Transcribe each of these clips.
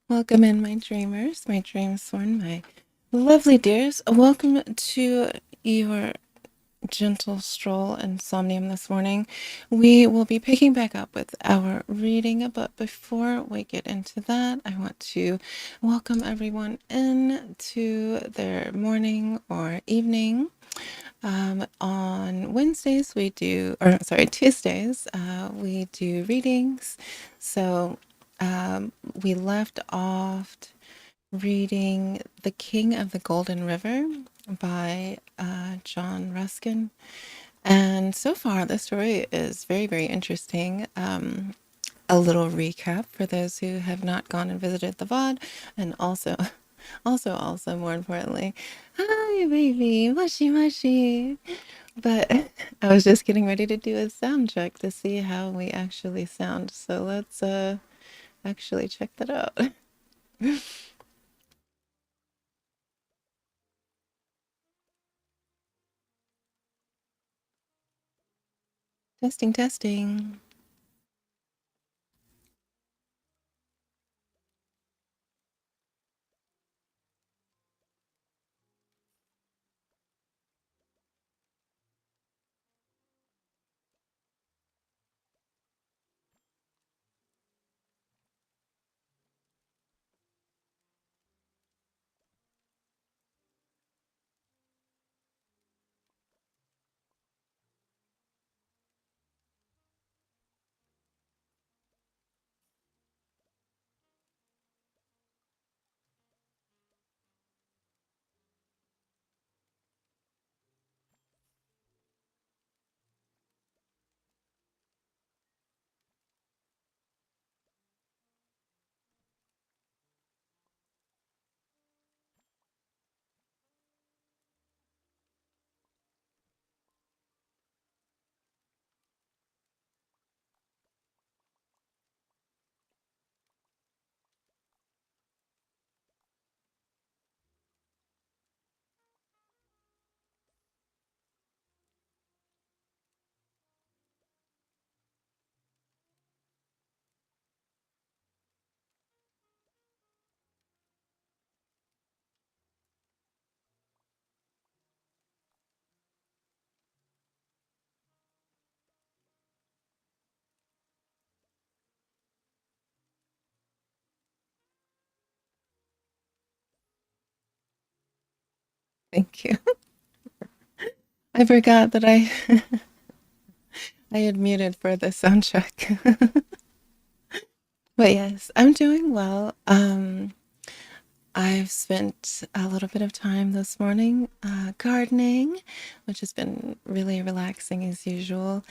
Welcome in, my dreamers, my dream sworn, my lovely dears. Welcome to your gentle stroll in Somnium this morning. We will be picking back up with our reading, but before we get into that, I want to welcome everyone in to their morning or evening. On Wednesdays, Tuesdays, we do readings. So we left off reading The King of the Golden River by John Ruskin. And so far, the story is very, very interesting. A little recap for those who have not gone and visited the VOD, and also, more importantly, hi, baby, mushy, mushy. But I was just getting ready to do a sound check to see how we actually sound. So let's actually check that out. Testing, testing. Thank you. I forgot that I had muted for the sound check. But yes, I'm doing well. I've spent a little bit of time this morning gardening, which has been really relaxing as usual,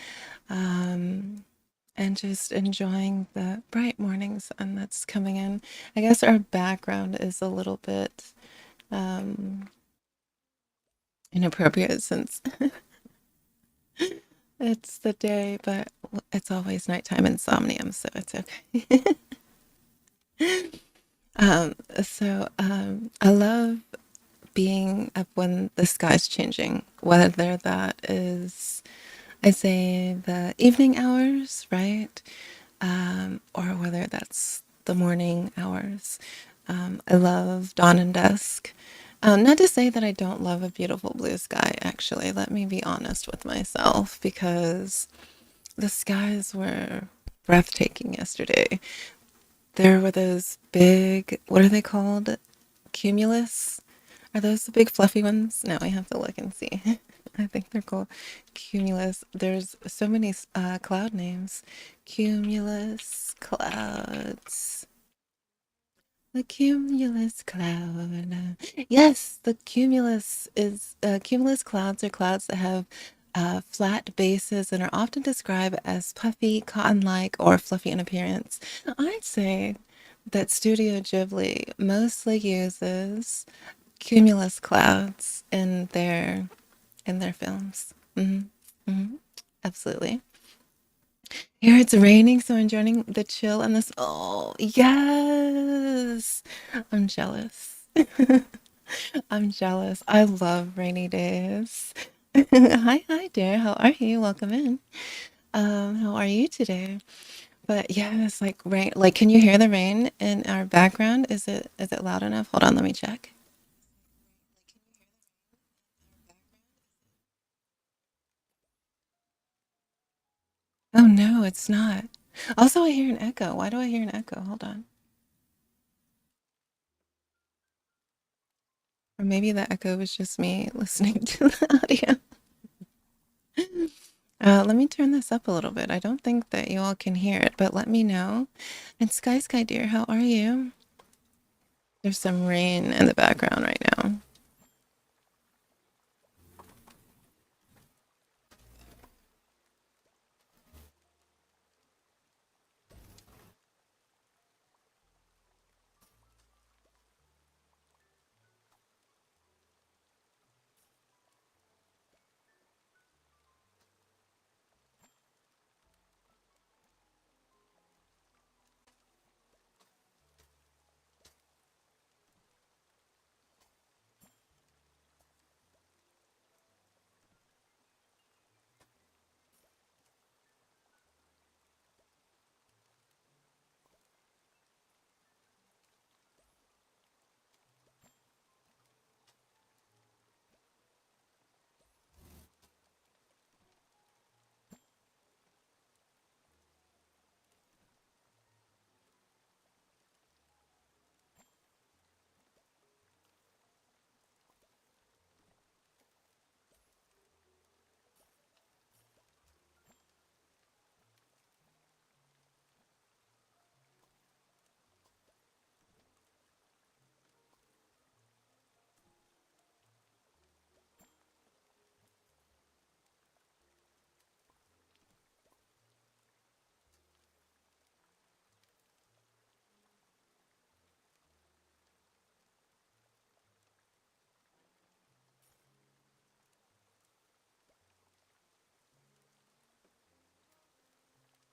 and just enjoying the bright morning sun that's coming in. I guess our background is a little bit um, inappropriate since it's the day, but it's always nighttime in Somnium, so it's okay. I love being up when the sky's changing, whether that is, I say, the evening hours, right? Or whether that's the morning hours. I love dawn and dusk. Not to say that I don't love a beautiful blue sky, actually. Let me be honest with myself because the skies were breathtaking yesterday. There were those big, what are they called? Cumulus? Are those the big fluffy ones? No, I have to look and see. I think they're called cumulus. There's so many cloud names. Cumulus clouds. The cumulus cloud. Yes, the cumulus is cumulus clouds are clouds that have flat bases and are often described as puffy, cotton-like, or fluffy in appearance. I'd say that Studio Ghibli mostly uses cumulus clouds in their films. Hmm. Absolutely. Here it's raining, so enjoying the chill and this. Oh, yes. I'm jealous. I'm jealous. I love rainy days. Hi, dear. How are you? Welcome in. How are you today? But yeah, it's like rain. Like, can you hear the rain in our background? Is it loud enough? Hold on, let me check. Oh no, it's not. Also, I hear an echo. Why do I hear an echo? Hold on. Or maybe the echo was just me listening to the audio. Let me turn this up a little bit. I don't think that you all can hear it, but let me know. And Sky dear, how are you? There's some rain in the background right now.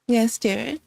Yes, dear.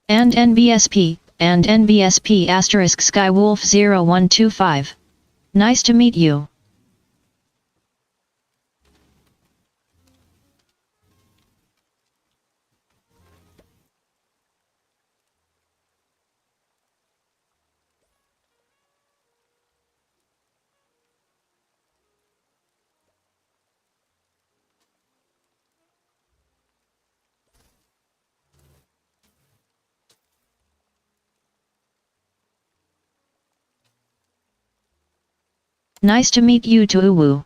And NBSP asterisk Skywolf 0125. Nice to meet you. Nice to meet you too. Uwu.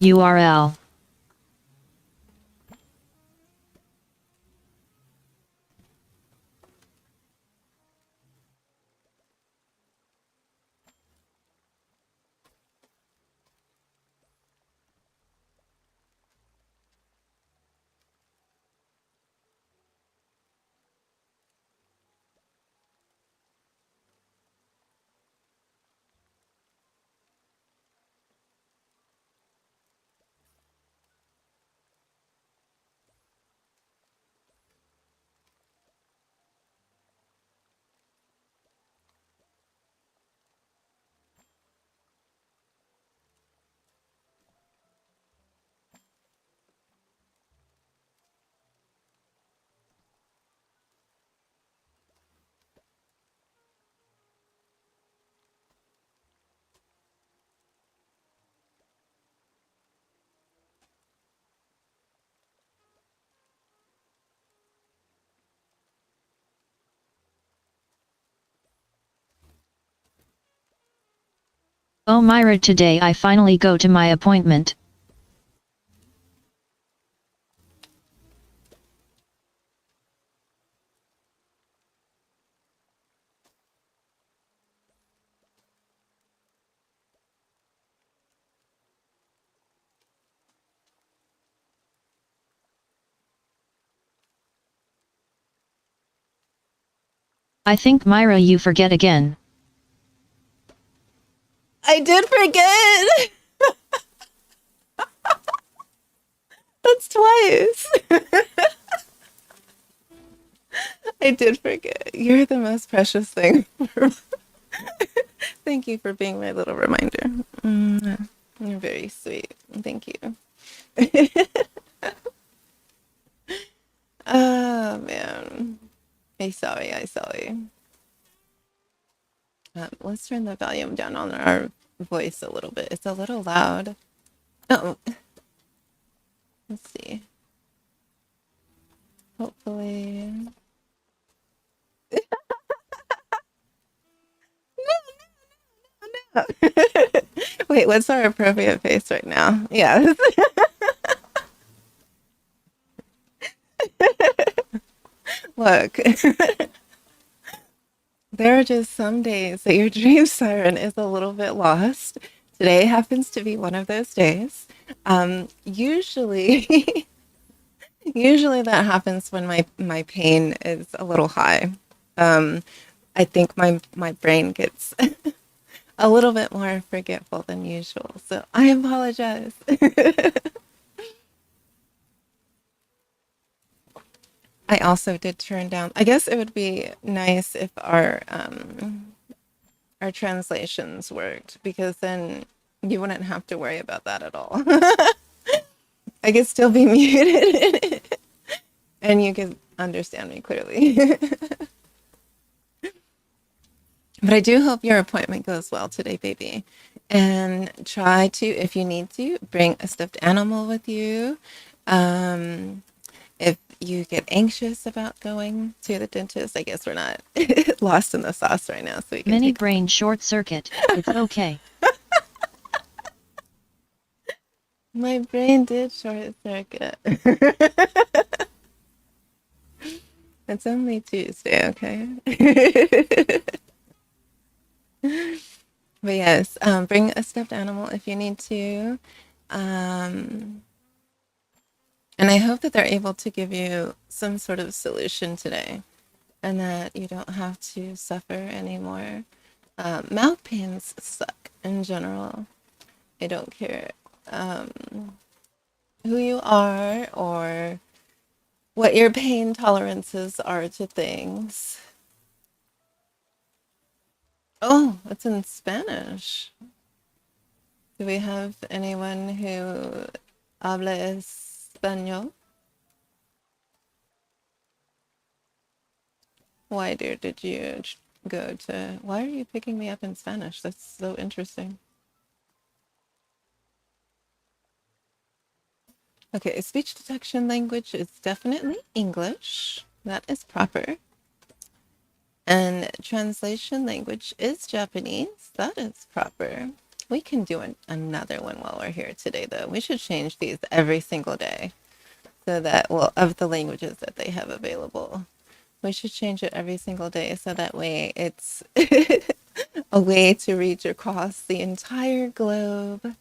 URL. Oh Mira, today I finally go to my appointment. I think Mira, you forget again. I did forget. That's twice. I did forget. You're the most precious thing. Thank you for being my little reminder. You're very sweet. Thank you. Oh, man. I'm sorry. I'm sorry. Let's turn the volume down on our voice a little bit. It's a little loud. Oh, let's see. Hopefully. Wait, what's our appropriate face right now? Yes. Look, there are just some days that your dream siren is a little bit lost. Today happens to be one of those days. Usually, usually that happens when my pain is a little high. I think my brain gets a little bit more forgetful than usual, so I apologize. I also did turn down. I guess it would be nice if our translations worked, because then you wouldn't have to worry about that at all. I could still be muted and you could understand me clearly. But I do hope your appointment goes well today, baby. And try to, if you need to, bring a stuffed animal with you. If you get anxious about going to the dentist, I guess we're not lost in the sauce right now, so we can Mini take brain short circuit. It's okay. My brain did short circuit. It's only Tuesday, okay? But yes, bring a stuffed animal if you need to. And I hope that they're able to give you some sort of solution today and that you don't have to suffer anymore. Mouth pains suck in general. I don't care who you are or what your pain tolerances are to things. Oh, it's in Spanish. Do we have anyone who habla español? Why, dear, did you go to... Why are you picking me up in Spanish? That's so interesting. Okay, speech detection language is definitely English. That is proper. And translation language is Japanese. That is proper. We can do another one while we're here today, though. We should change these every single day so that, well, of the languages that they have available. We should change it every single day so that way it's a way to reach across the entire globe.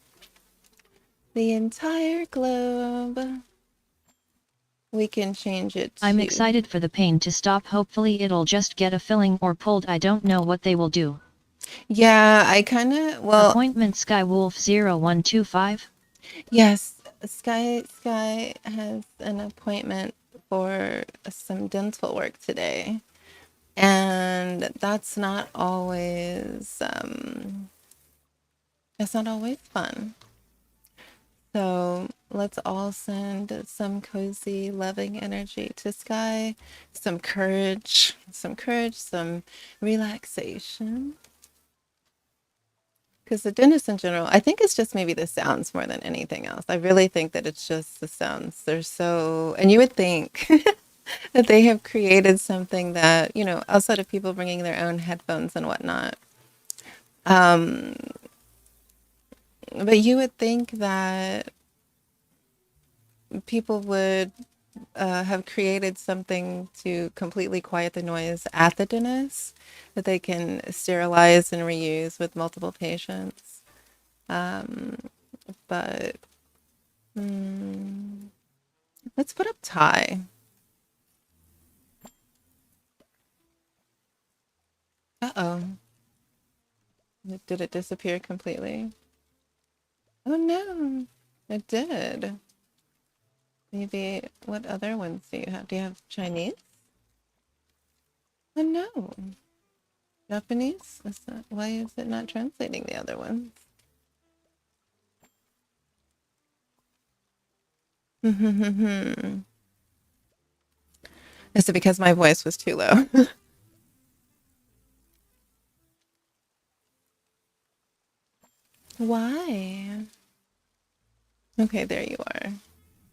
The entire globe. We can change it to... I'm excited for the pain to stop. Hopefully it'll just get a filling or pulled. I don't know what they will do. Yeah, I kind of, well... Appointment Skywolf 0125? Yes, Sky has an appointment for some dental work today. And that's not always fun. So let's all send some cozy, loving energy to Sky, some courage, some relaxation. Because the dentists in general, I think it's just maybe the sounds more than anything else. I really think that it's just the sounds. They're so, and you would think that they have created something that, you know, outside of people bringing their own headphones and whatnot. But you would think that people would have created something to completely quiet the noise at the dentist that they can sterilize and reuse with multiple patients. But let's put up Thai. Uh-oh. Did it disappear completely? Oh no, it did. Maybe, what other ones do you have? Do you have Chinese? Oh no. Japanese? Why is it not translating the other ones? Is it because my voice was too low? Why? Okay, there you are.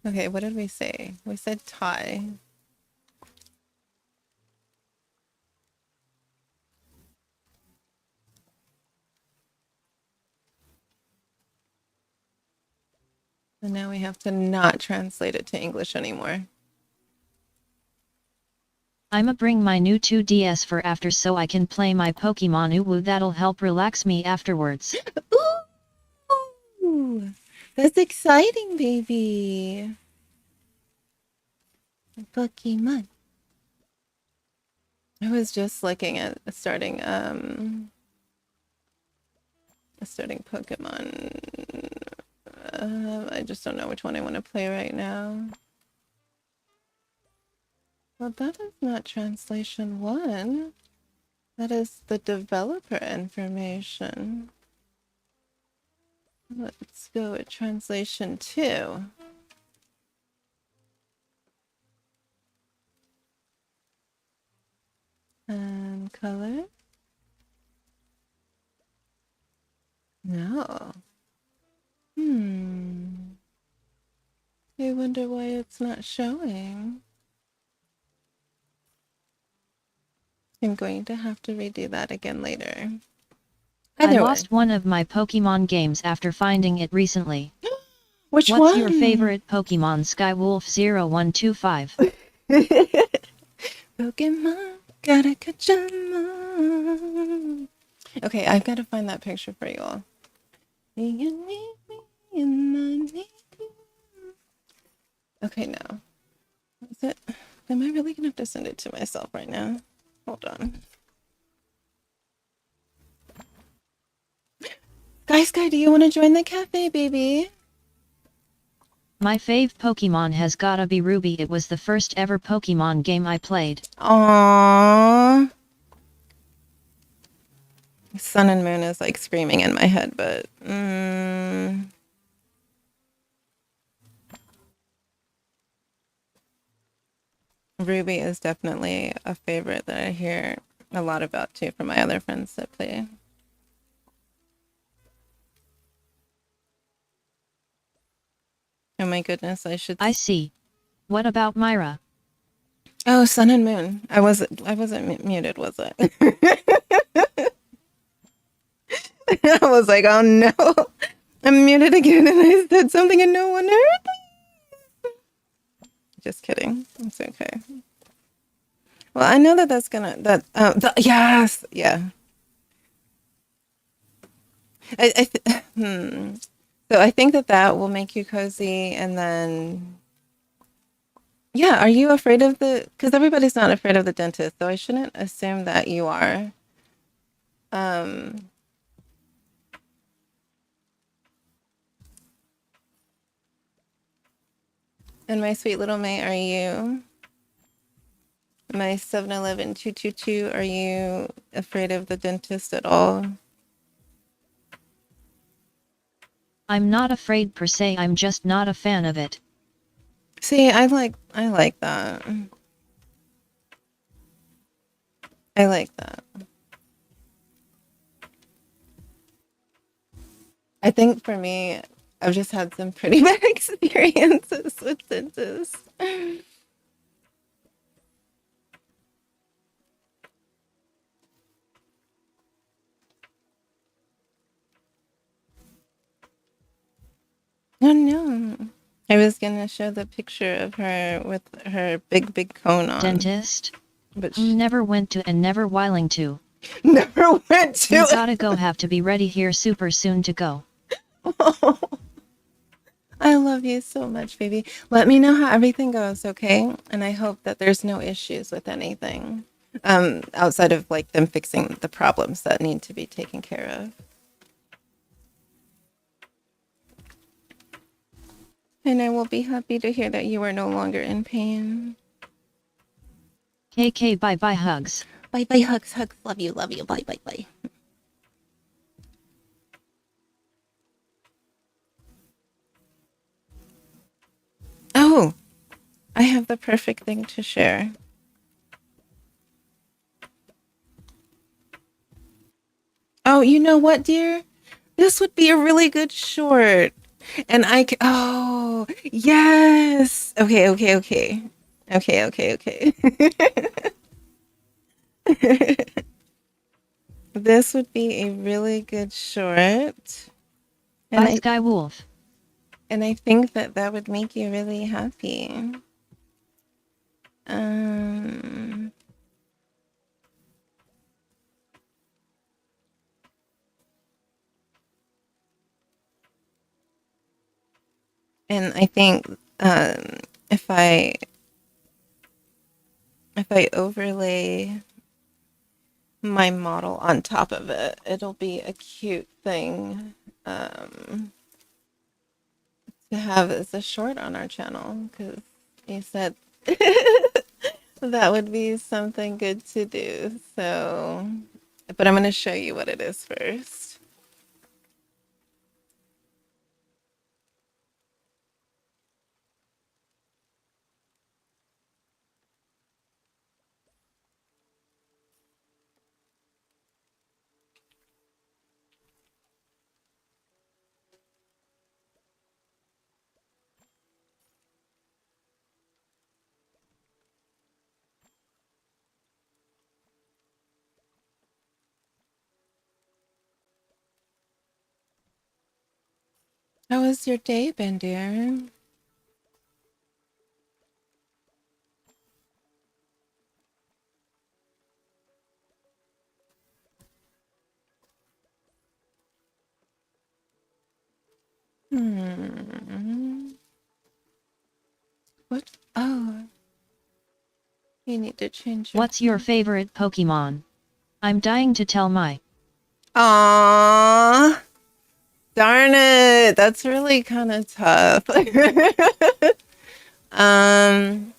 Okay, what did we say? We said Thai. And now we have to not translate it to English anymore. I'ma bring my new 2DS for after so I can play my Pokemon Uwu. That'll help relax me afterwards. Ooh, that's exciting, baby. Pokemon. I was just looking at starting Pokemon. I just don't know which one I want to play right now. Well, that is not translation 1. That is the developer information. Let's go with translation 2. And color? No. I wonder why it's not showing. I'm going to have to redo that again later. I lost one of my Pokemon games after finding it recently. Which What's one? your favorite Pokemon? Skywolf 0125. Pokemon, gotta catch 'em all. Okay, I've got to find that picture for you all. Okay, now. Is it? Am I really gonna have to send it to myself right now? Hold on. Sky, do you want to join the cafe, baby? My fave Pokemon has gotta be Ruby. It was the first ever Pokemon game I played. Aww. Sun and Moon is like screaming in my head, but Ruby is definitely a favorite that I hear a lot about too from my other friends that play. Oh my goodness, I see. What about Mira? Oh, Sun and Moon. I wasn't muted, was I? I was like, oh no, I'm muted again and I said something and no one heard. Just kidding. It's okay. Well, I know that that's gonna, yes, yeah. So I think that that will make you cozy. And then, yeah, are you afraid of because everybody's not afraid of the dentist, so I shouldn't assume that you are. Um, and my sweet little May, are you? My 7-Eleven 222, are you afraid of the dentist at all? I'm not afraid per se, I'm just not a fan of it. See, I like that. I like that. I think for me, I've just had some pretty bad experiences with dentists. Oh no. I was gonna show the picture of her with her big cone on. Dentist? But she Never went to and never willing to. never went to You it. gotta go, have to be ready here super soon to go. Oh, I love you so much, baby. Let me know how everything goes, okay? And I hope that there's no issues with anything. Outside of like them fixing the problems that need to be taken care of. And I will be happy to hear that you are no longer in pain. KK, bye bye, hugs. Bye bye, hugs, hugs. Love you, bye bye bye. Oh, I have the perfect thing to share. Oh, you know what, dear? This would be a really good short. And oh, yes. Okay. This would be a really good short. And Bye, Sky Wolf. And I think that that would make you really happy. And I think if I overlay my model on top of it, it'll be a cute thing to have as a short on our channel, because you said that would be something good to do. So, but I'm going to show you what it is first. How was your day been, dear? What? Oh, you need to change your... What's your favorite Pokemon? I'm dying to tell my. Aww. Darn it. That's really kind of tough. I'm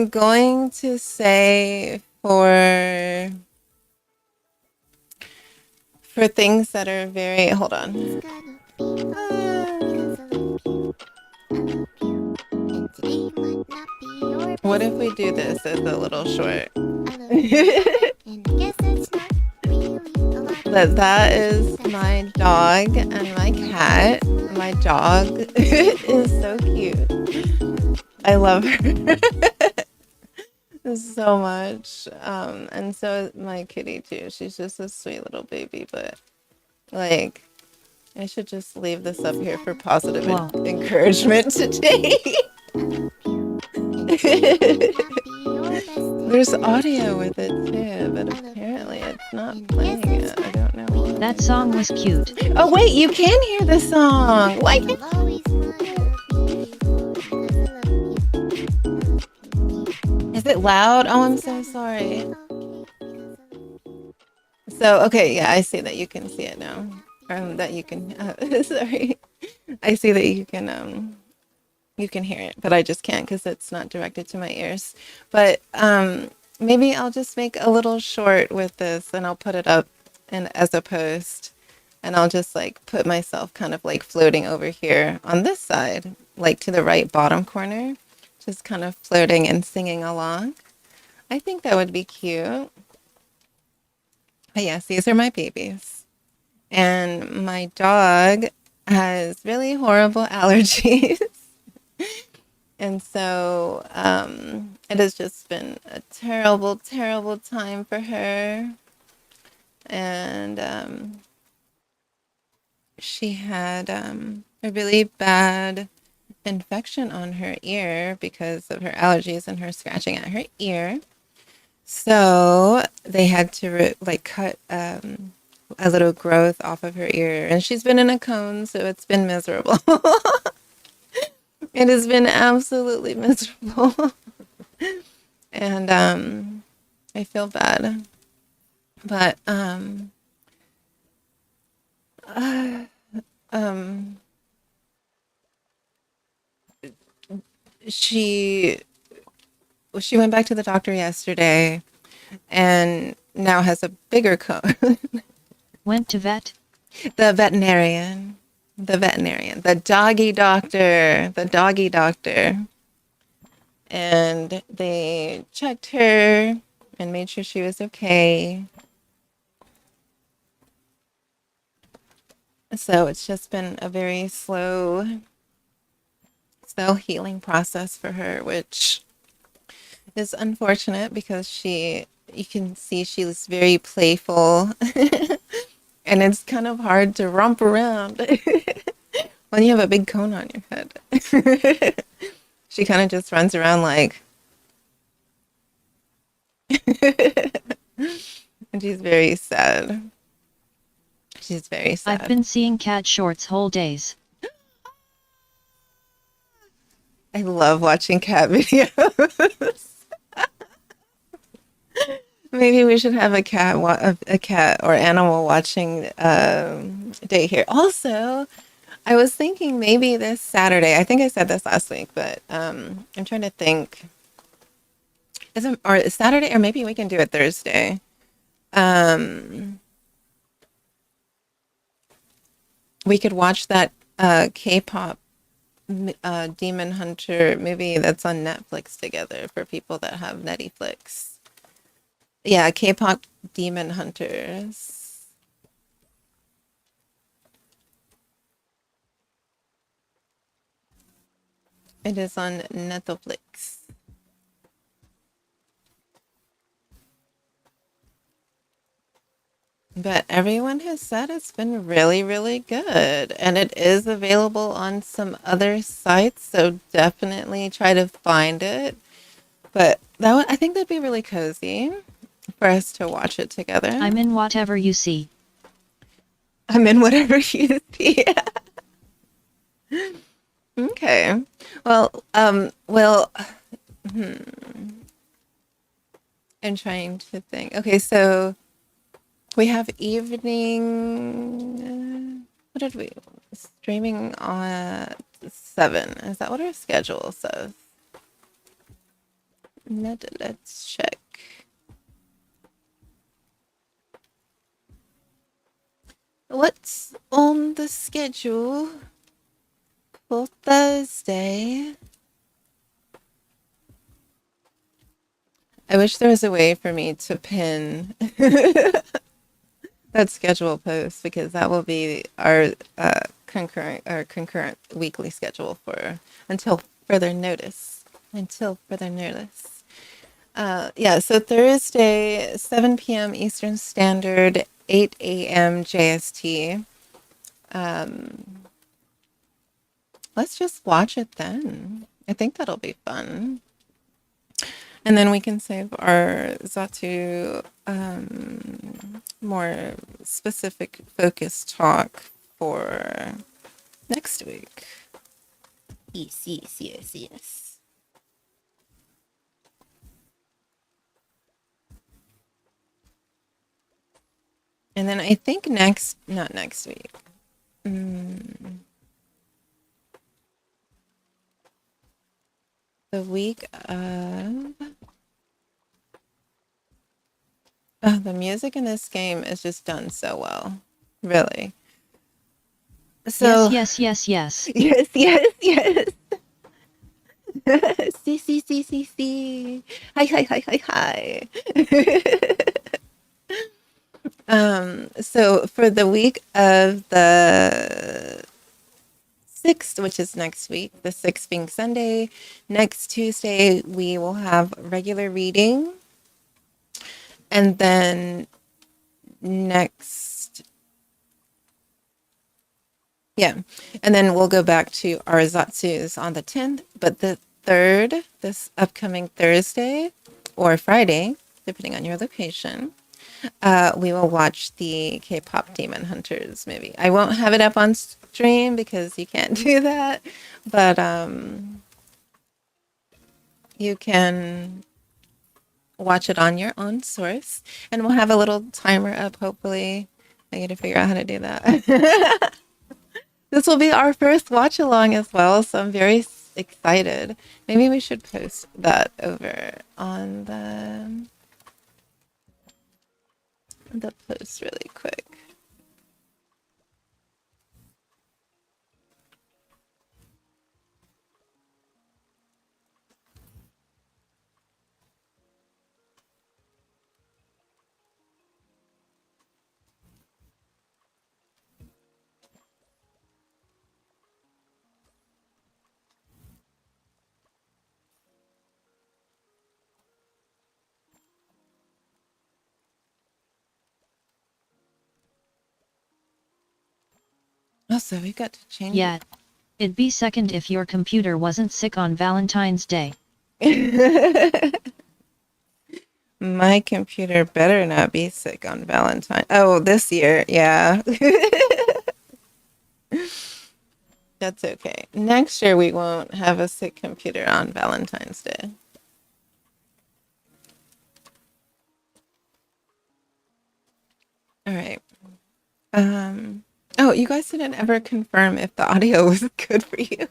going to say for things that are very... Hold on. What if we do this as a little short? That is my dog and my cat. My dog is so cute. I love her so much. And so is my kitty too. She's just a sweet little baby, but Like, I should just leave this up here for positive Whoa. encouragement today. There's audio with it too, but apparently it's not playing it. I don't know why. That song was cute. Oh wait, you can hear the song. Why can't Is it loud? Oh, I'm so sorry. So, okay, yeah, I see that you can see it now. That you can, sorry. I see that you can hear it, but I just can't because it's not directed to my ears. But maybe I'll just make a little short with this and I'll put it up as a post. And I'll just like put myself kind of like floating over here on this side, like to the right bottom corner, just kind of floating and singing along. I think that would be cute. But yes, these are my babies. And my dog has really horrible allergies. And so it has just been a terrible, terrible time for her. And she had a really bad infection on her ear because of her allergies and her scratching at her ear. So they had to like cut a little growth off of her ear, and she's been in a cone, so it's been miserable. It has been absolutely miserable. And I feel bad. But she went back to the doctor yesterday and now has a bigger cone. Went to vet? The veterinarian, the doggy doctor. And they checked her and made sure she was okay. So it's just been a very slow healing process for her, which is unfortunate because you can see she's very playful and it's kind of hard to romp around when you have a big cone on your head. She kind of just runs around like, and she's very sad. She's very sad. I've been seeing cat shorts whole days. I love watching cat videos. Maybe we should have a cat or animal watching day here. Also, I was thinking maybe this Saturday. I think I said this last week, but I'm trying to think. Or Saturday, or maybe we can do it Thursday. We could watch that K-pop Demon Hunter movie that's on Netflix together for people that have Netflix. Yeah, K-pop Demon Hunters. It is on Netflix. But everyone has said it's been really, really good. And it is available on some other sites, so definitely try to find it. But I think that'd be really cozy for us to watch it together. I'm in whatever you see. I'm in whatever you see. Okay. Well, I'm trying to think. Okay, so we have evening. What did we streaming on 7? Is that what our schedule says? Let's check. What's on the schedule for Thursday? I wish there was a way for me to pin that schedule post, because that will be our concurrent weekly schedule until further notice. Yeah, so Thursday, 7 p.m. Eastern Standard, 8 a.m. JST. Let's just watch it then. I think that'll be fun. And then we can save our Zatu more specific focus talk for next week. Yes. And then I think not next week. The week of... Oh, the music in this game is just done so well. Really. So, yes. Yes. See. Hi. So for the week of the 6th, which is next week, the 6th being Sunday, next Tuesday, we will have regular reading. And then and then we'll go back to our Zatsus on the 10th. But the 3rd, this upcoming Thursday or Friday, depending on your location, we will watch the K-pop Demon Hunters movie. I won't have it up on stream because you can't do that, but you can watch it on your own source, and we'll have a little timer up, hopefully. I need to figure out how to do that. This will be our first watch along as well, so I'm very excited. Maybe we should post that over on the post really quick. Also, we got to change Yeah. It'd be second if your computer wasn't sick on Valentine's Day. My computer better not be sick on Valentine. Oh, this year, yeah. That's okay. Next year we won't have a sick computer on Valentine's Day. All right. Oh, you guys didn't ever confirm if the audio was good for you.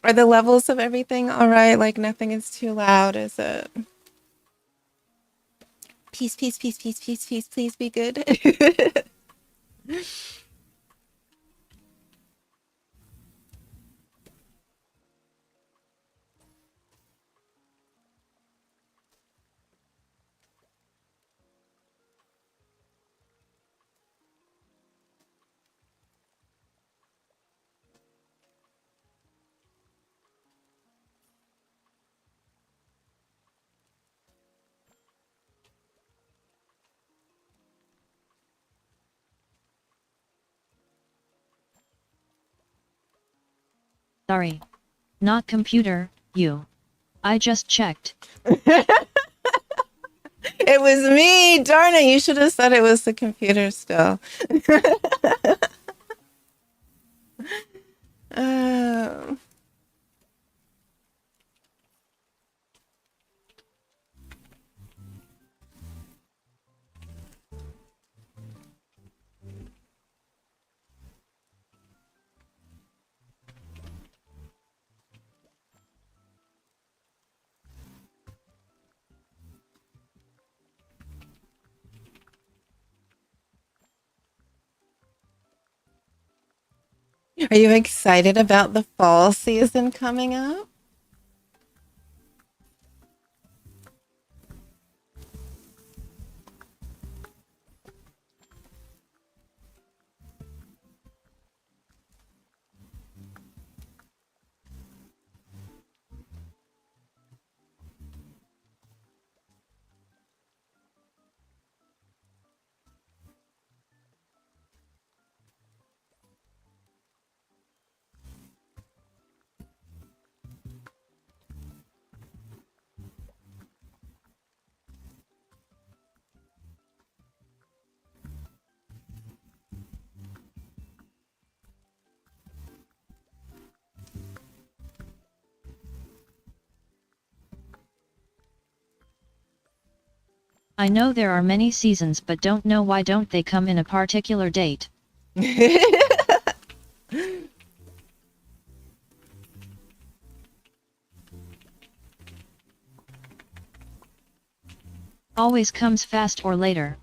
Are the levels of everything all right? Like nothing is too loud, is it? Peace, please be good. Sorry. Not computer, you. I just checked. It was me. Darn it. You should have said it was the computer still. Oh. Are you excited about the fall season coming up? I know there are many seasons but don't know why don't they come in a particular date. Always comes fast or later.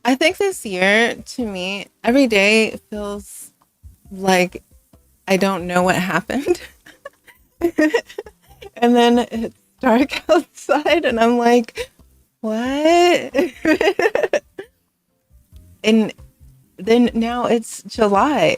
I think this year, to me, every day feels like I don't know what happened. And then it's dark outside, and I'm like, what? And then now it's July.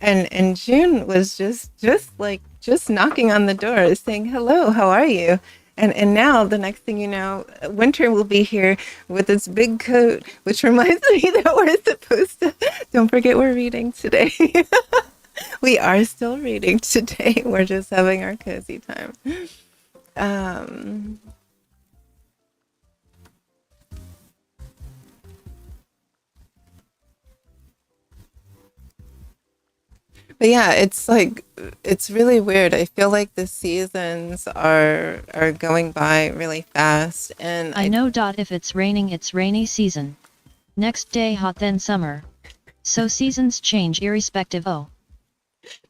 And June was just knocking on the door saying, hello, how are you? And now the next thing you know, winter will be here with its big coat, which reminds me that we're supposed to, don't forget we're reading today. We are still reading today. We're just having our cozy time. Um, but yeah, it's like it's really weird. I feel like the seasons are going by really fast, and I know. If it's raining, it's rainy season. Next day hot, then summer. So seasons change irrespective. Oh.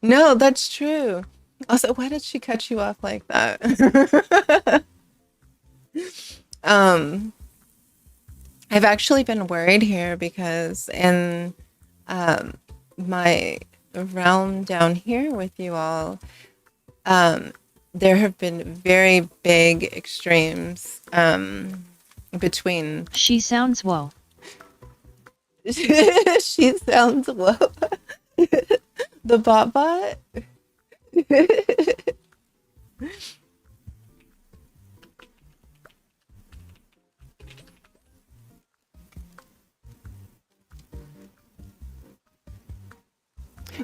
No, that's true. Also, why did she cut you off like that? um, I've actually been worried here because in um, my realm down here with you all, um, there have been very big extremes between. She sounds whoa. She sounds whoa. The bot bot.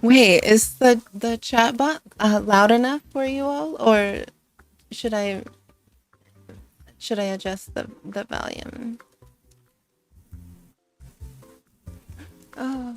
Wait, is the chat bot loud enough for you all, or should I should I adjust the volume? Oh.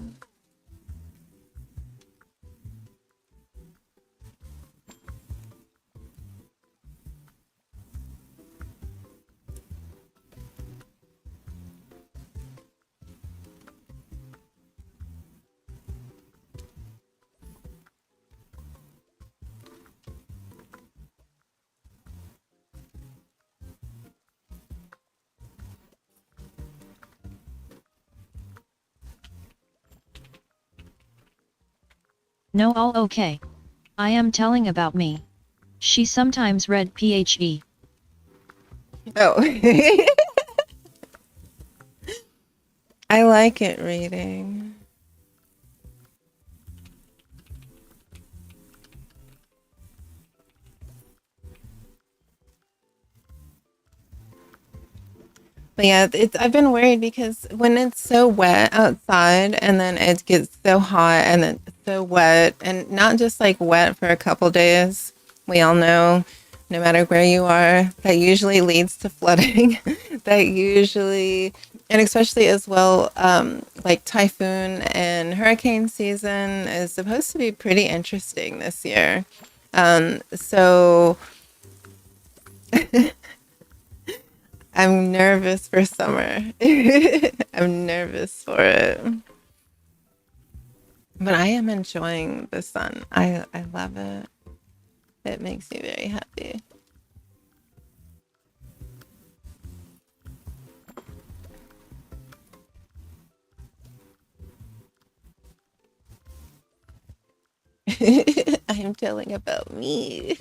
No, all okay. I am telling about me. She sometimes read PHE. Oh. I like it reading. But yeah, I've been worried because when it's so wet outside and then it gets so hot and then so wet, and not just like wet for a couple days. We all know, no matter where you are, that usually leads to flooding. That usually, and especially as well, like typhoon and hurricane season is supposed to be pretty interesting this year. So I'm nervous for summer. I'm nervous for it. But I am enjoying the sun. I love it. It makes me very happy. I am telling about me.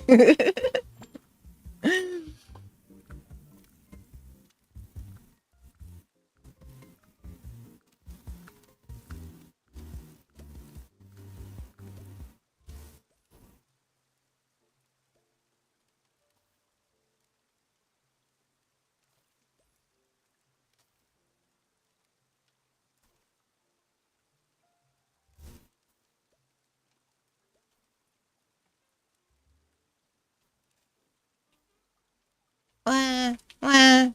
Wah, wah.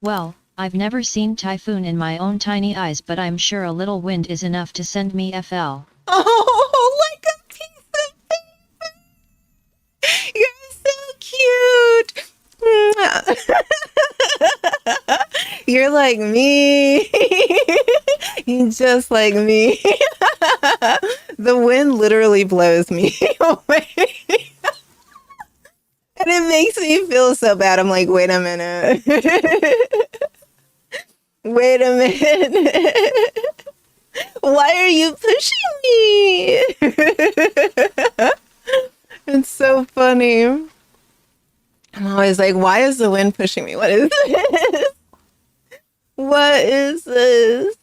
Well, I've never seen typhoon in my own tiny eyes, but I'm sure a little wind is enough to send me FL. Oh, like a piece of paper. You're so cute. You're like me. You're just like me. The wind literally blows me away. And it makes me feel so bad. I'm like, wait a minute. Wait a minute. Why are you pushing me? It's so funny. I'm always like, why is the wind pushing me? What is this? What is this?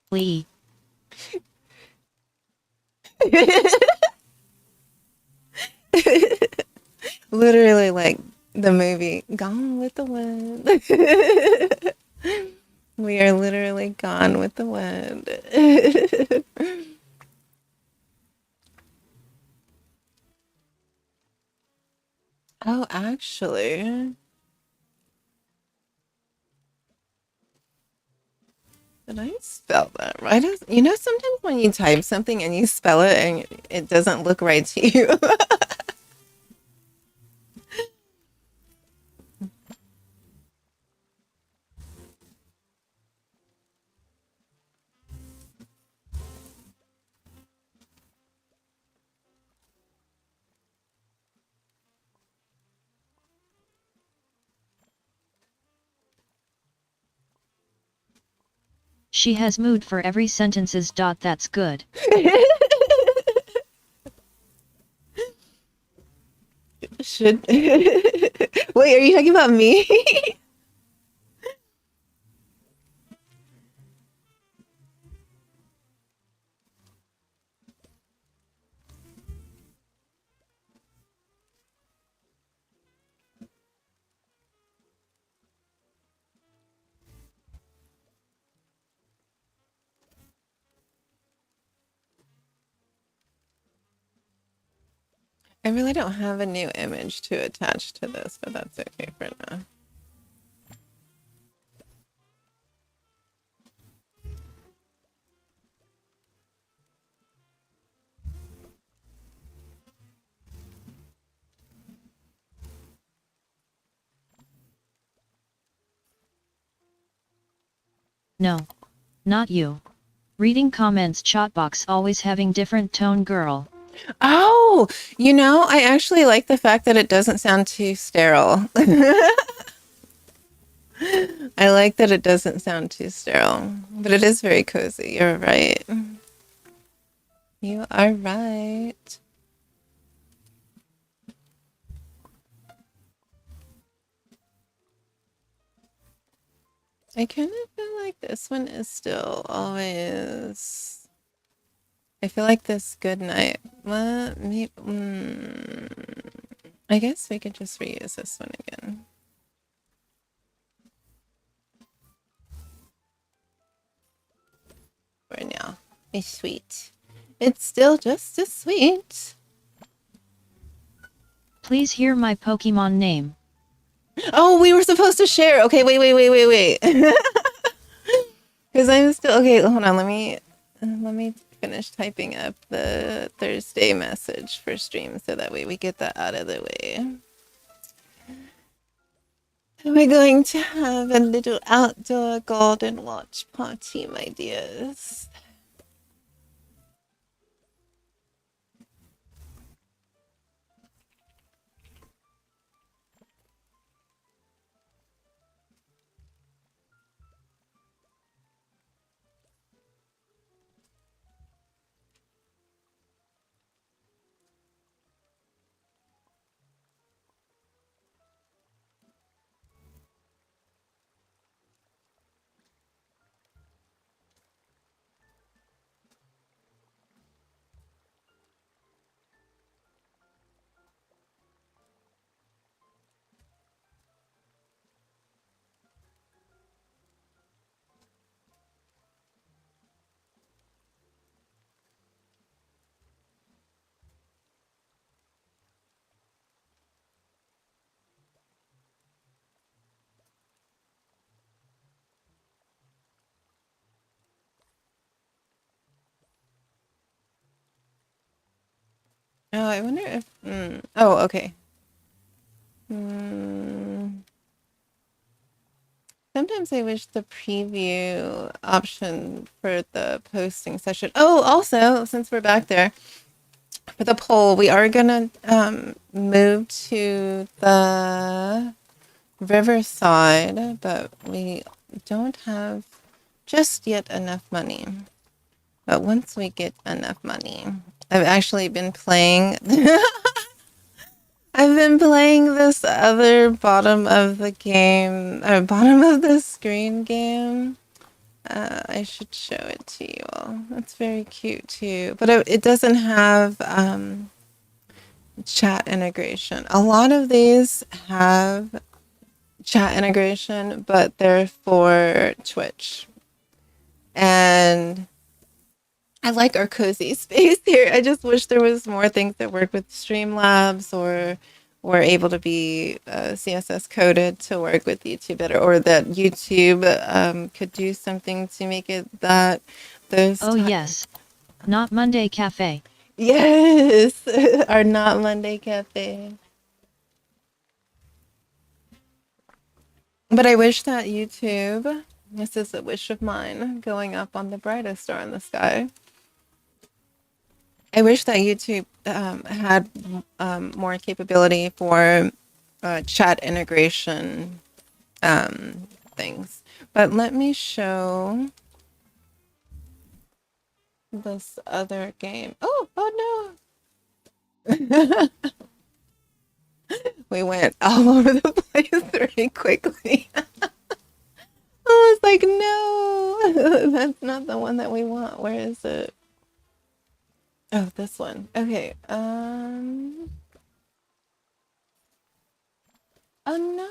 Lee. Literally like the movie Gone with the Wind. We are literally gone with the wind. Oh, actually, did I spell that right? You know, sometimes when you type something and you spell it and it doesn't look right to you. She has mood for every sentences. That's good. Should wait, are you talking about me? I really don't have a new image to attach to this, but that's okay for now. No. Not you. Reading comments chat box always having different tone girl. Oh, you know, I actually like the fact that it doesn't sound too sterile. I like that it doesn't sound too sterile, but it is very cozy. You're right. You are right. I kind of feel like this one is still always. I feel like this good night. What? I guess we could just reuse this one again. For now. It's sweet. It's still just as sweet. Please hear my Pokemon name. Oh, we were supposed to share. Okay, wait. Because I'm still okay. Hold on. Let me finish typing up the Thursday message for stream so that way we get that out of the way. We're going to have a little outdoor garden watch party, my dears. Oh, I wonder if. Oh, okay. Hmm. Sometimes I wish the preview option for the posting session. Oh, also, since we're back there, for the poll, we are gonna move to the Riverside, but we don't have just yet enough money. But once we get enough money, I've actually been playing. I've been playing this other bottom of the game, or bottom of the screen game. I should show it to you all. It's very cute too, but it doesn't have chat integration. A lot of these have chat integration, but they're for Twitch. And I like our cozy space here. I just wish there was more things that work with Streamlabs or were able to be CSS coded to work with YouTube better, or that YouTube could do something to make it that those Oh yes. Not Monday Cafe. yes are not Monday Cafe. But I wish that YouTube, this is a wish of mine, going up on the brightest star in the sky. I wish that YouTube had more capability for chat integration things. But let me show this other game. Oh no. We went all over the place very quickly. I was like, no, that's not the one that we want. Where is it? Oh, this one. Okay. Oh no.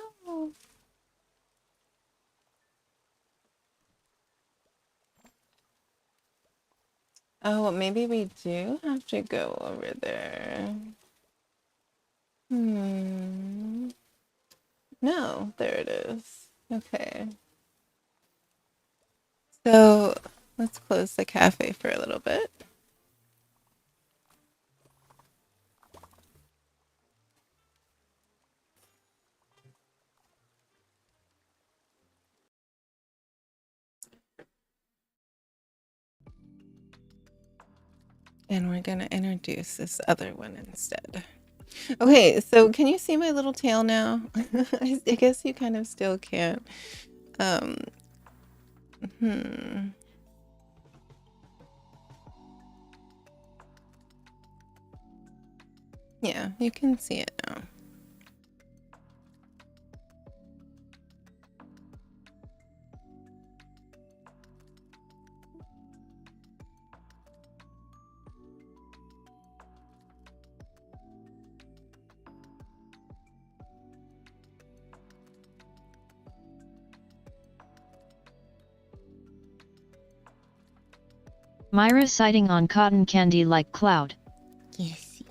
Oh, well, maybe we do have to go over there. No, there it is. Okay. So let's close the cafe for a little bit. And we're going to introduce this other one instead. Okay, so can you see my little tail now? I guess you kind of still can't. Um, hmm. Yeah, you can see it now. Mira sighting on cotton candy like cloud. Yes.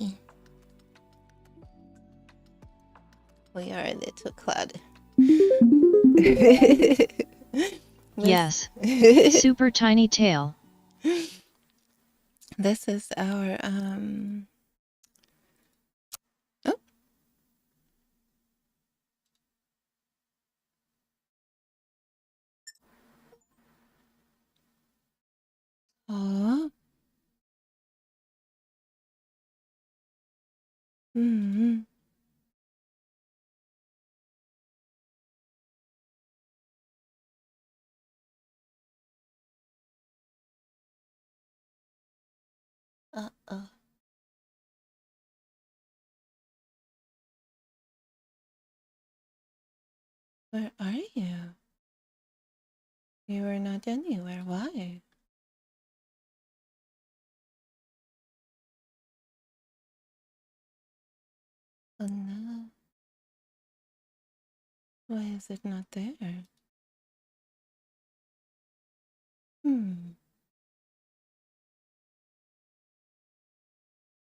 We are a little cloud. Yes. Super tiny tail. This is our oh. Aw. Mm-hmm. Uh-oh. Where are you? You are not anywhere. Why? Oh no. Why is it not there? Hmm.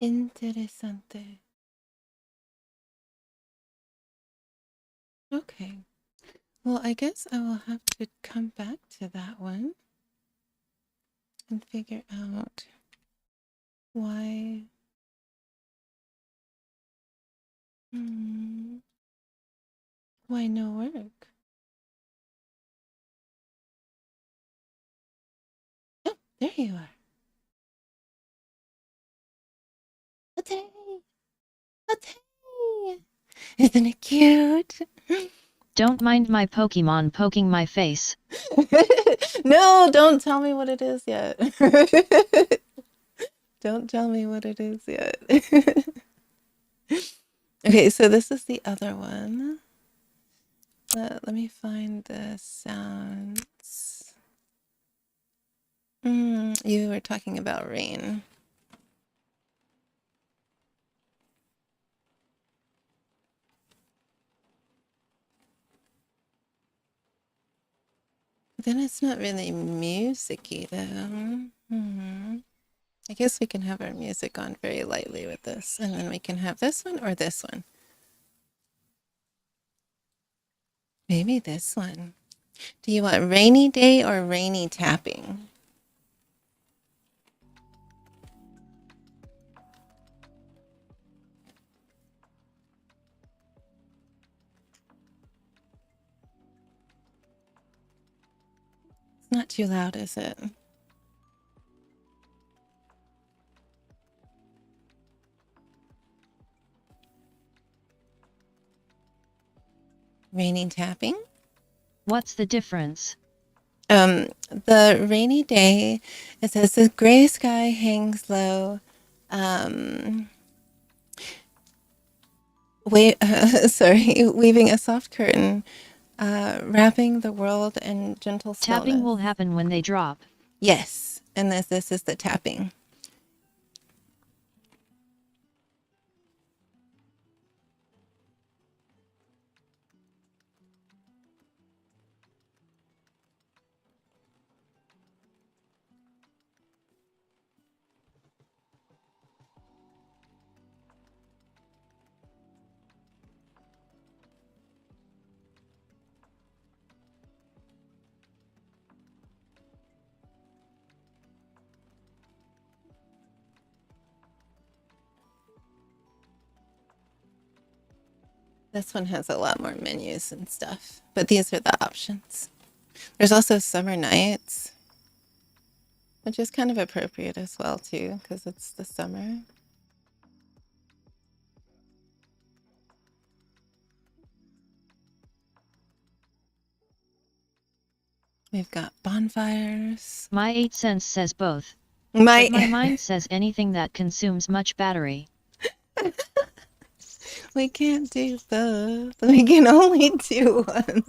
Interesante. Okay. Well, I guess I will have to come back to that one and figure out why Why no work? Oh, there you are. Okay. Okay. Isn't it cute? Don't mind my Pokemon poking my face. No, don't tell me what it is yet. Don't tell me what it is yet. Okay, so this is the other one. Let me find the sounds. You were talking about rain. Then it's not really music-y though. I guess we can have our music on very lightly with this, and then we can have this one or this one. Maybe this one. Do you want rainy day or rainy tapping? It's not too loud, is it? Rainy tapping? What's the difference? The rainy day, it says the gray sky hangs low. Weaving a soft curtain, wrapping the world in gentle stillness. Tapping will happen when they drop. Yes, and this is the tapping. This one has a lot more menus and stuff, but these are the options. There's also summer nights, which is kind of appropriate as well too, because it's the summer. We've got bonfires. My 8 cents says both. My mind says anything that consumes much battery. We can't do both. We can only do one.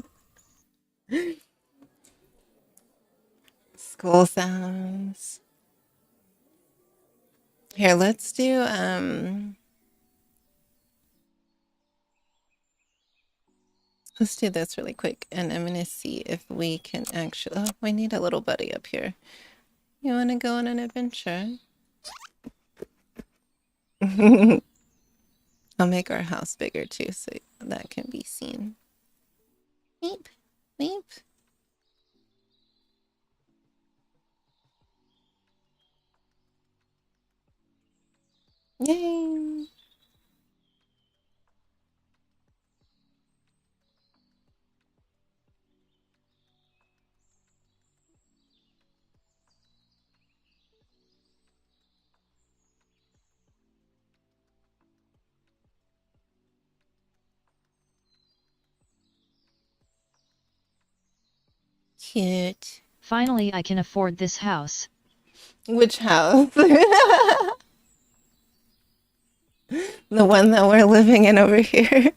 School sounds. Here, let's do let's do this really quick, and I'm gonna see if we can actually. Oh, we need a little buddy up here. You want to go on an adventure? I'll make our house bigger too, so that can be seen. Weep, weep. Yay! Cute. Finally, I can afford this house. Which house? The one that we're living in over here.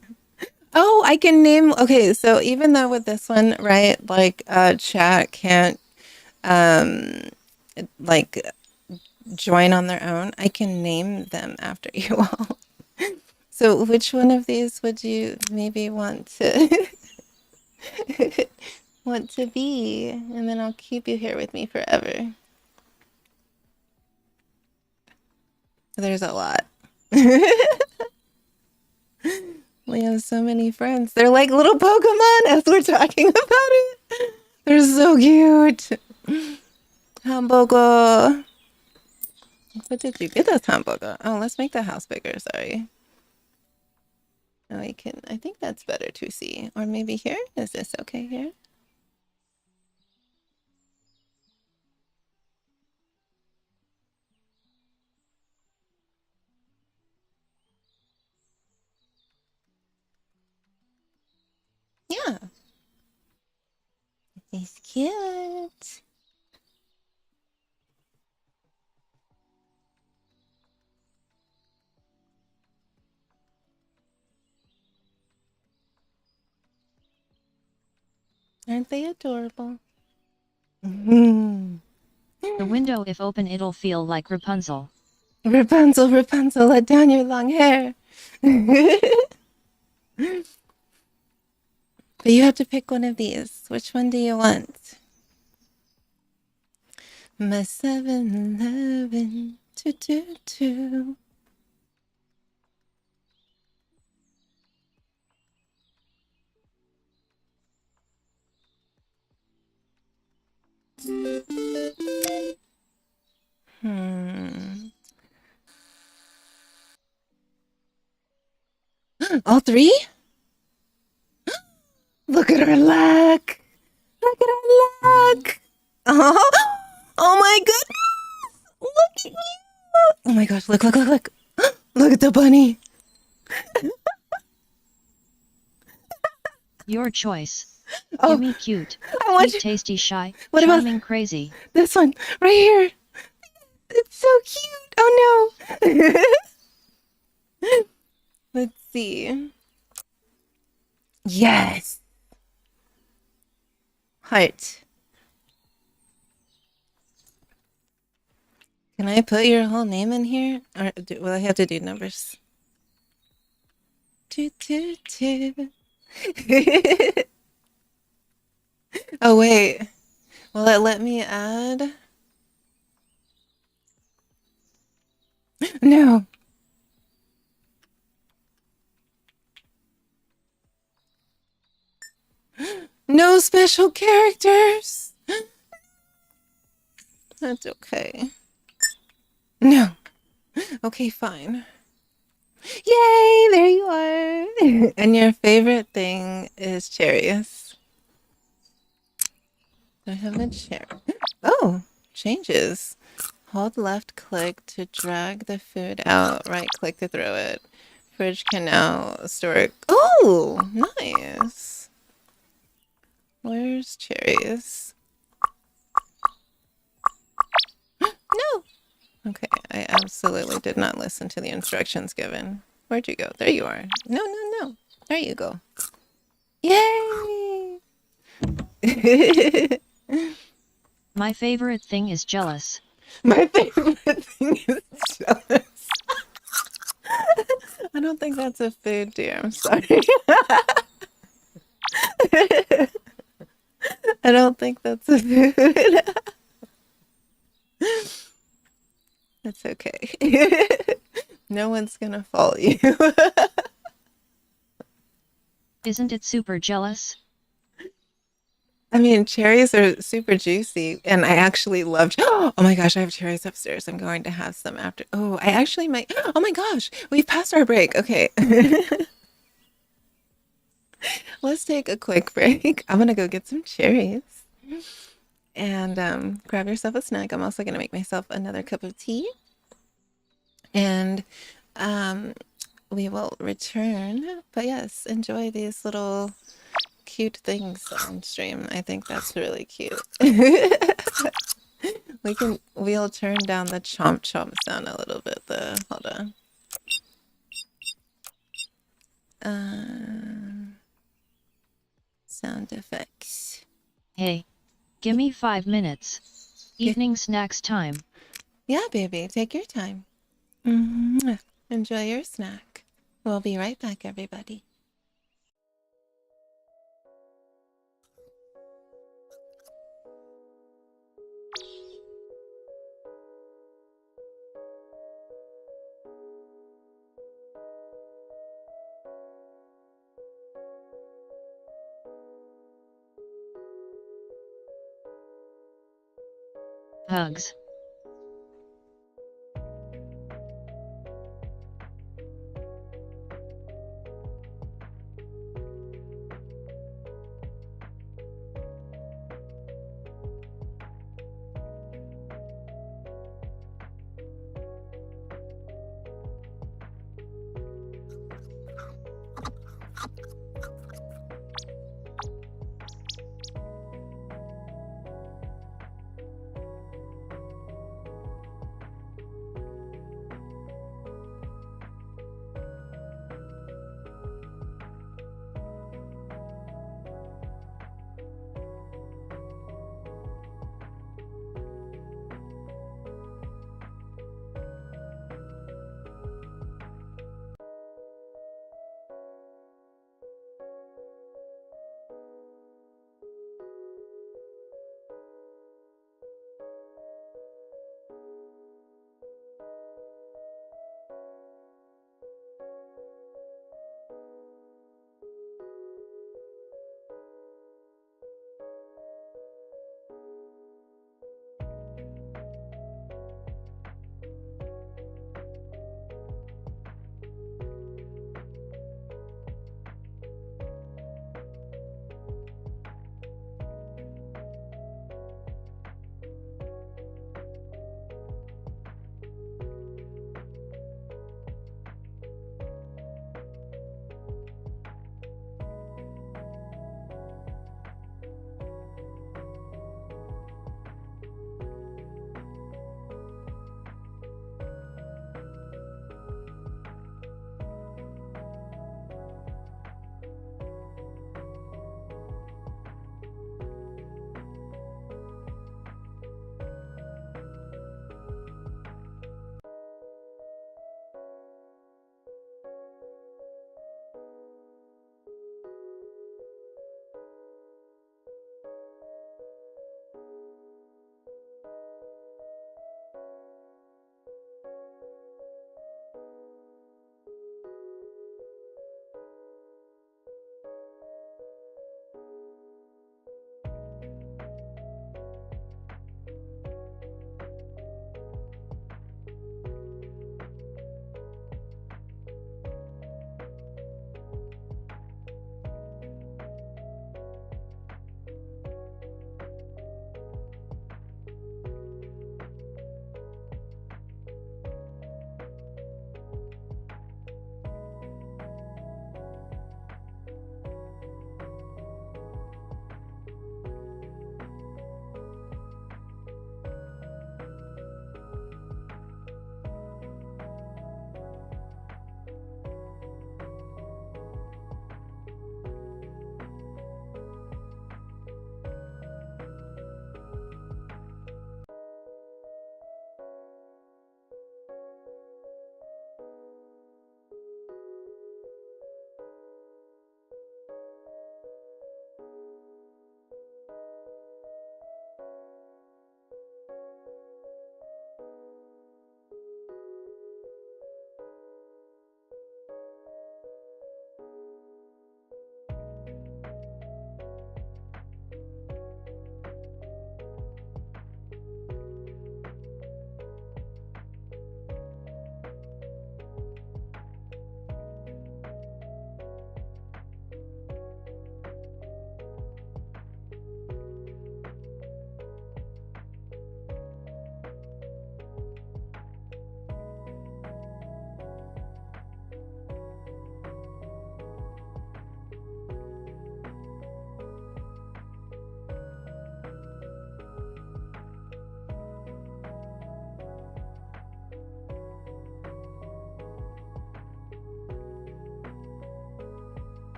Oh, I can name. Okay, so even though with this one, right, like chat can't like join on their own, I can name them after you all. So which one of these would you maybe want to want to be? And then I'll keep you here with me forever. There's a lot. We have so many friends. They're like little Pokemon as we're talking about it. They're so cute. Hamburger. What did you get us, hamburger? Oh, let's make the house bigger. Sorry. Oh, we can. I think that's better to see. Or maybe here? Is this okay here? Yeah. He's cute. Aren't they adorable? The window, if open, it'll feel like Rapunzel. Rapunzel, Rapunzel, let down your long hair. But you have to pick one of these. Which one do you want? My 7-Eleven, 222. All three? Look at our luck. Look at our luck. Oh, oh my goodness. Look at you. Oh my gosh, look, look, look, look. Look at the bunny. Your choice. Oh, Gimme cute, I want cute, you. tasty, shy, What about charming, crazy. this one right here? It's so cute. Oh no. Let's see. Yes. Heart. Can I put your whole name in here? Or will I have to do numbers? 222. Oh, wait. Will it let me add? No. No special characters. That's okay. No. Okay, fine. Yay, there you are. And your favorite thing is cherries. Do I have a cherry? Oh, changes. Hold left click to drag the food out. Right click to throw it. Fridge can now store it. Oh, nice. Where's cherries? No. Okay, I absolutely did not listen to the instructions given. Where'd you go? There you are. No, no, no. There you go. Yay! My favorite thing is jealous. My favorite thing is jealous. I don't think that's a food, dear. I'm sorry. I don't think that's a food. That's okay. No one's gonna follow you. Isn't it super jealous? I mean, cherries are super juicy, and I actually love. Oh my gosh, I have cherries upstairs. I'm going to have some after. Oh, I actually might. Oh my gosh, we've passed our break. Okay. Let's take a quick break. I'm gonna go get some cherries and grab yourself a snack. I'm also gonna make myself another cup of tea, and um, we will return. But yes, enjoy these little cute things on stream. I think that's really cute. We'll turn down the chomp chomp sound a little bit though. Hold on. Sound effects. Hey, gimme 5 minutes. Okay. Evening snacks time. Yeah, baby, take your time. Mm-hmm. Enjoy your snack. We'll be right back, everybody. Hugs.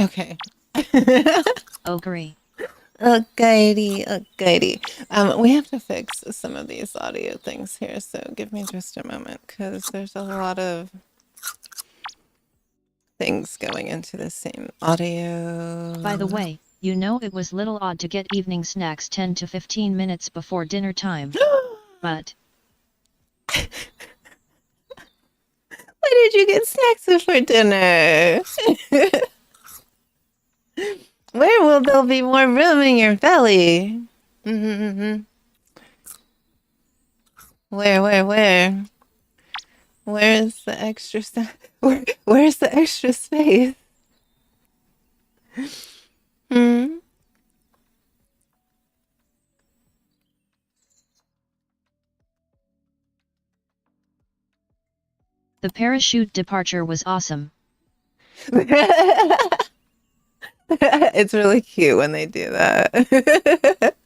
Okay. Agree. Alrighty. We have to fix some of these audio things here, so give me just a moment, because there's a lot of things going into the same audio. By the way, you know it was little odd to get evening snacks 10 to 15 minutes before dinner time. But Why did you get snacks before dinner? Where will there be more room in your belly? Mm-hmm. Where? Where's the extra where's the extra space? Hmm? the parachute departure was awesome. It's really cute when they do that.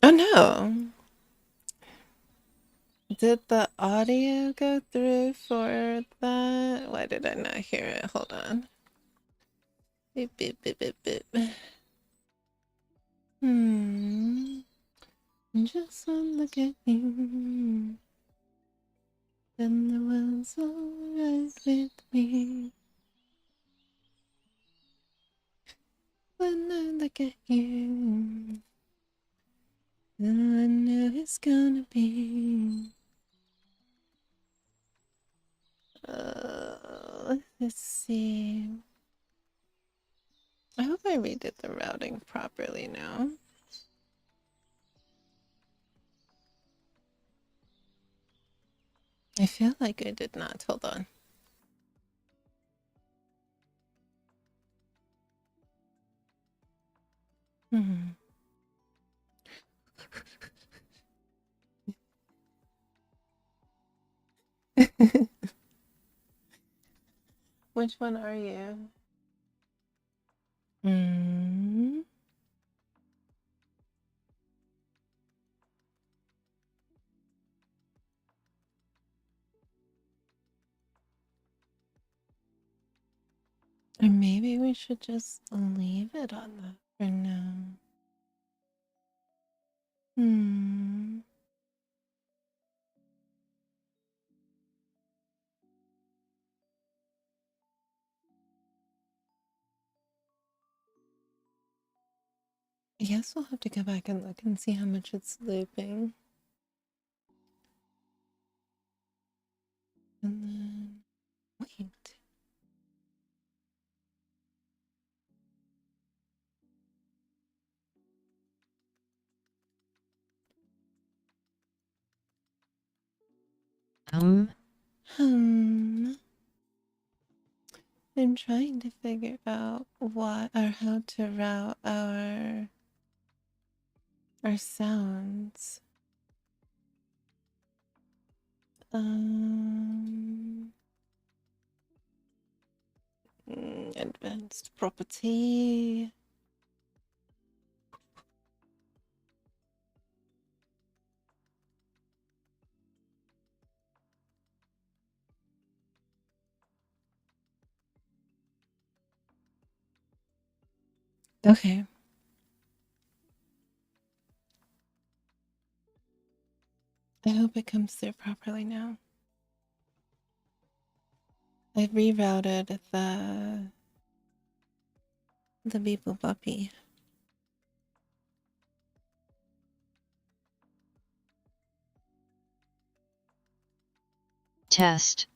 Oh no. Did the audio go through for that? Why did I not hear it? Hold on. Beep, beep, beep, beep, beep. Just one look at you, then the world's alright with me. When I look at you, then I know it's gonna be. Let's see. I hope I redid the routing properly now. I feel like I did not. Hold on. Which one are you? Or maybe we should just leave it on that for now. I guess we'll have to go back and look and see how much it's looping. And then, wait. I'm trying to figure out what or how to route our sounds. Advanced property. Okay. I hope it comes through properly now. I rerouted the beeple puppy. Test.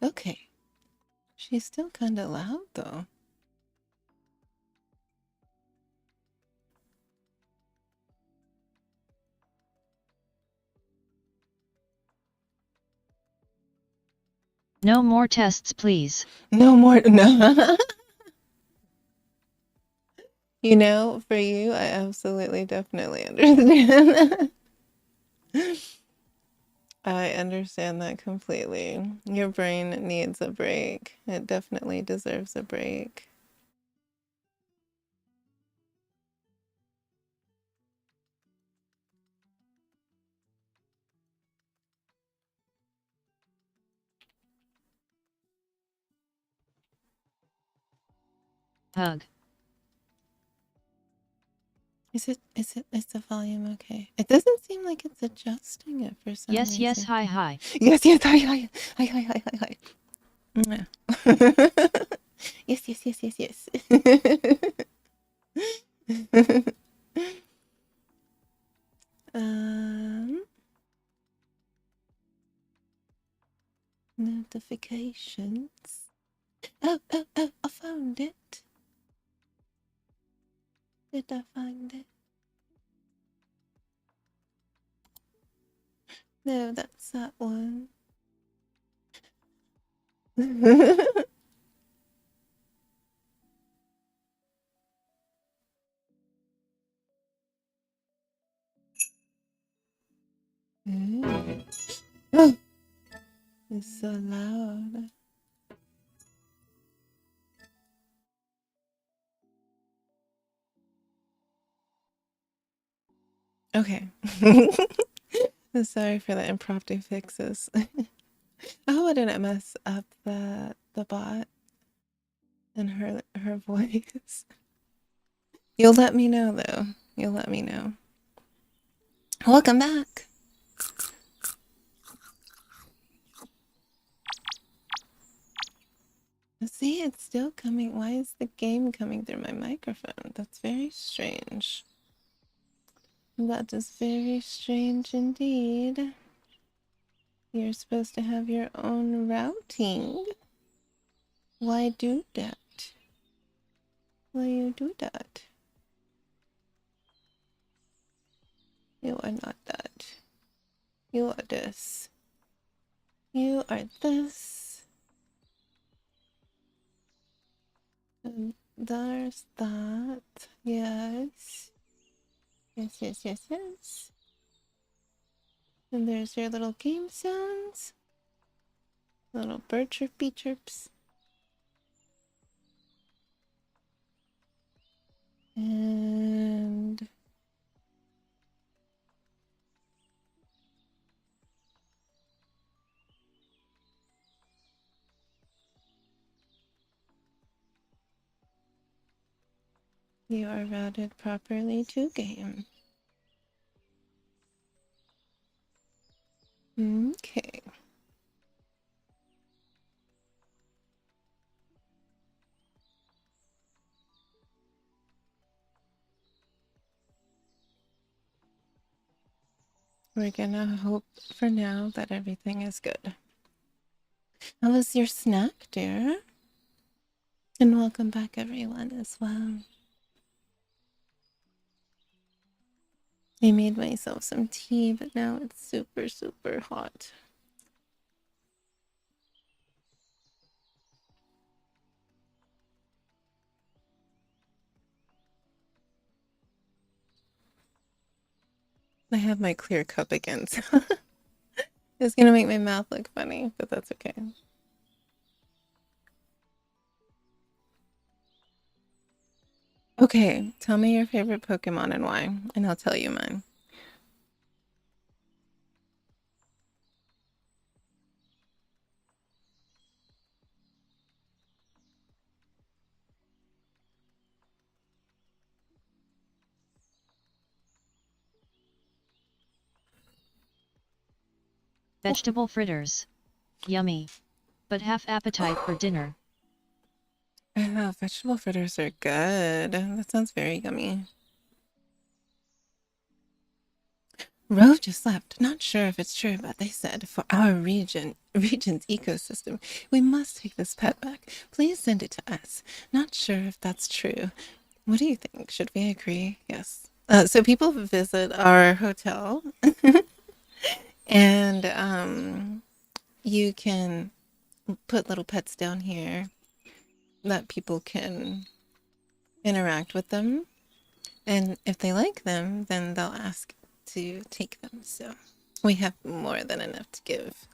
Okay. She's still kind of loud though. No more tests, please. No more. No. You know, for you, I absolutely, definitely understand. I understand that completely. Your brain needs a break. It definitely deserves a break. Hug. Is the volume okay? It doesn't seem like it's adjusting it for some Yes, reason. yes, hi. Yes, hi. Mwah. Yes. Notifications. Oh, I found it. Did I find it? No, that's that one. Ooh. Oh, it's so loud. Okay. Sorry for the impromptu fixes. I hope I didn't mess up the bot and her voice. You'll let me know though. You'll let me know. Welcome back. See, it's still coming. Why is the game coming through my microphone? That's very strange. That is very strange indeed. You're supposed to have your own routing. Why do that? Why you do that? You are not that. You are this. You are this. And there's that. Yes. Yes. And there's your little game sounds. Little bird chirpy chirps. And you are routed properly to game. Okay. We're gonna hope for now that everything is good. How was your snack, dear? And welcome back, everyone, as well. I made myself some tea, but now it's super, super hot. I have my clear cup again, so it's gonna make my mouth look funny, but that's okay. Okay, tell me your favorite Pokemon and why, and I'll tell you mine. Vegetable fritters. Yummy. But half appetite for dinner. Oh, vegetable fritters are good. That sounds very yummy. Rove just left. Not sure if it's true, but they said for our region's ecosystem, we must take this pet back. Please send it to us. Not sure if that's true. What do you think? Should we agree? Yes. So people visit our hotel, and you can put little pets down here that people can interact with them, and if they like them, then they'll ask to take them. So we have more than enough to give.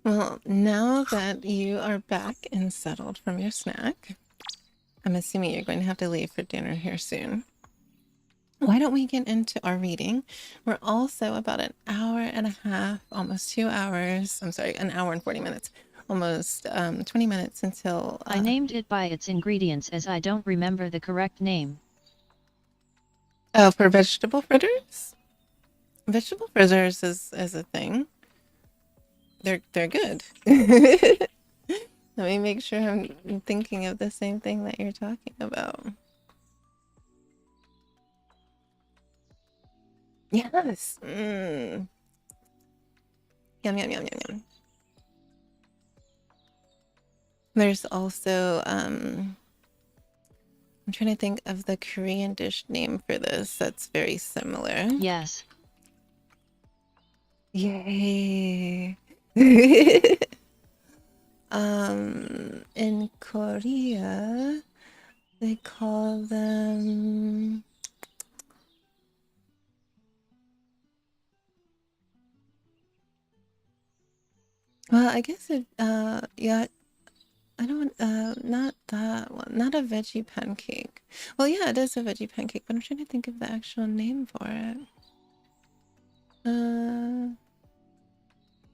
Well, now that you are back and settled from your snack, I'm assuming you're going to have to leave for dinner here soon. Why don't we get into our reading? We're also about an hour and a half, almost 2 hours. I'm sorry, an hour and 40 minutes, almost 20 minutes until... I named it by its ingredients as I don't remember the correct name. Oh, for vegetable fritters? Vegetable fritters is a thing. They're good. Let me make sure I'm thinking of the same thing that you're talking about. Yes. Yum, yum, yum, yum, yum. There's also, I'm trying to think of the Korean dish name for this that's very similar. Yes. Yay. In Korea, they call them... Well, I guess it, yeah, I don't, not that one, not a veggie pancake. Well, yeah, it is a veggie pancake, but I'm trying to think of the actual name for it.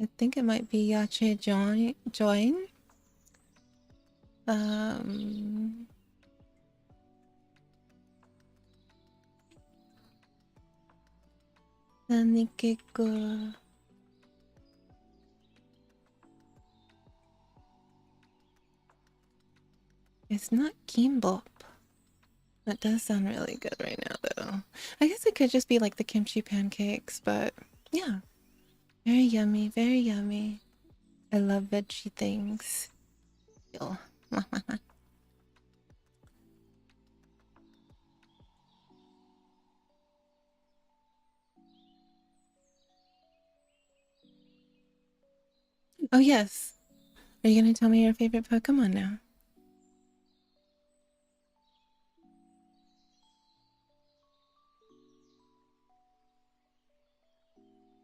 I think it might be yache join. Nanikeko. It's not kimbap. That does sound really good right now, though. I guess it could just be like the kimchi pancakes, but yeah. Very yummy, very yummy. I love veggie things. Yo. Oh, yes. Are you gonna tell me your favorite Pokemon now?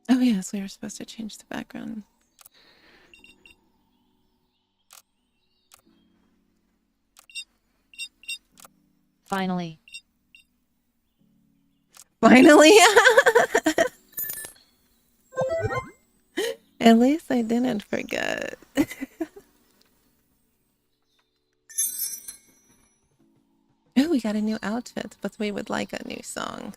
Oh, yes, we were supposed to change the background. Finally. Finally! At least I didn't forget. Oh, we got a new outfit, but we would like a new song.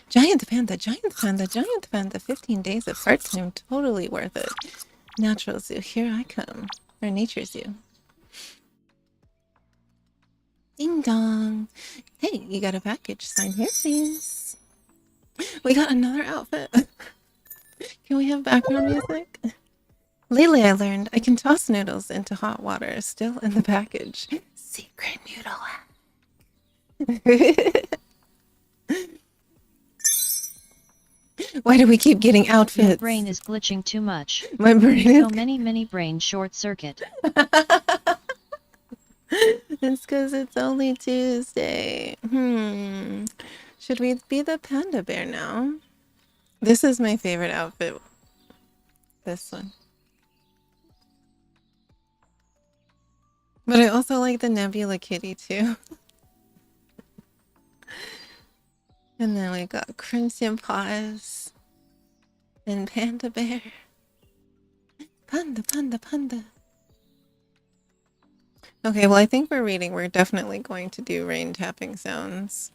Giant Panda, Giant Panda, Giant Panda, 15 days of part-time, totally worth it. Natural Zoo, here I come. Or Nature Zoo. Ding dong. Hey, you got a package. Sign here, please. We got another outfit. Can we have background music? Lately, I learned I can toss noodles into hot water, still in the package. Secret noodle hack. Why do we keep getting outfits? Your brain is glitching too much. My brain is... So many brain short circuit. It's because it's only Tuesday. Should we be the panda bear now? This is my favorite outfit. This one. But I also like the Nebula Kitty too. And then we got Crimson Paws and Panda Bear. Panda, panda, panda. Okay, well, I think we're reading. We're definitely going to do rain tapping sounds.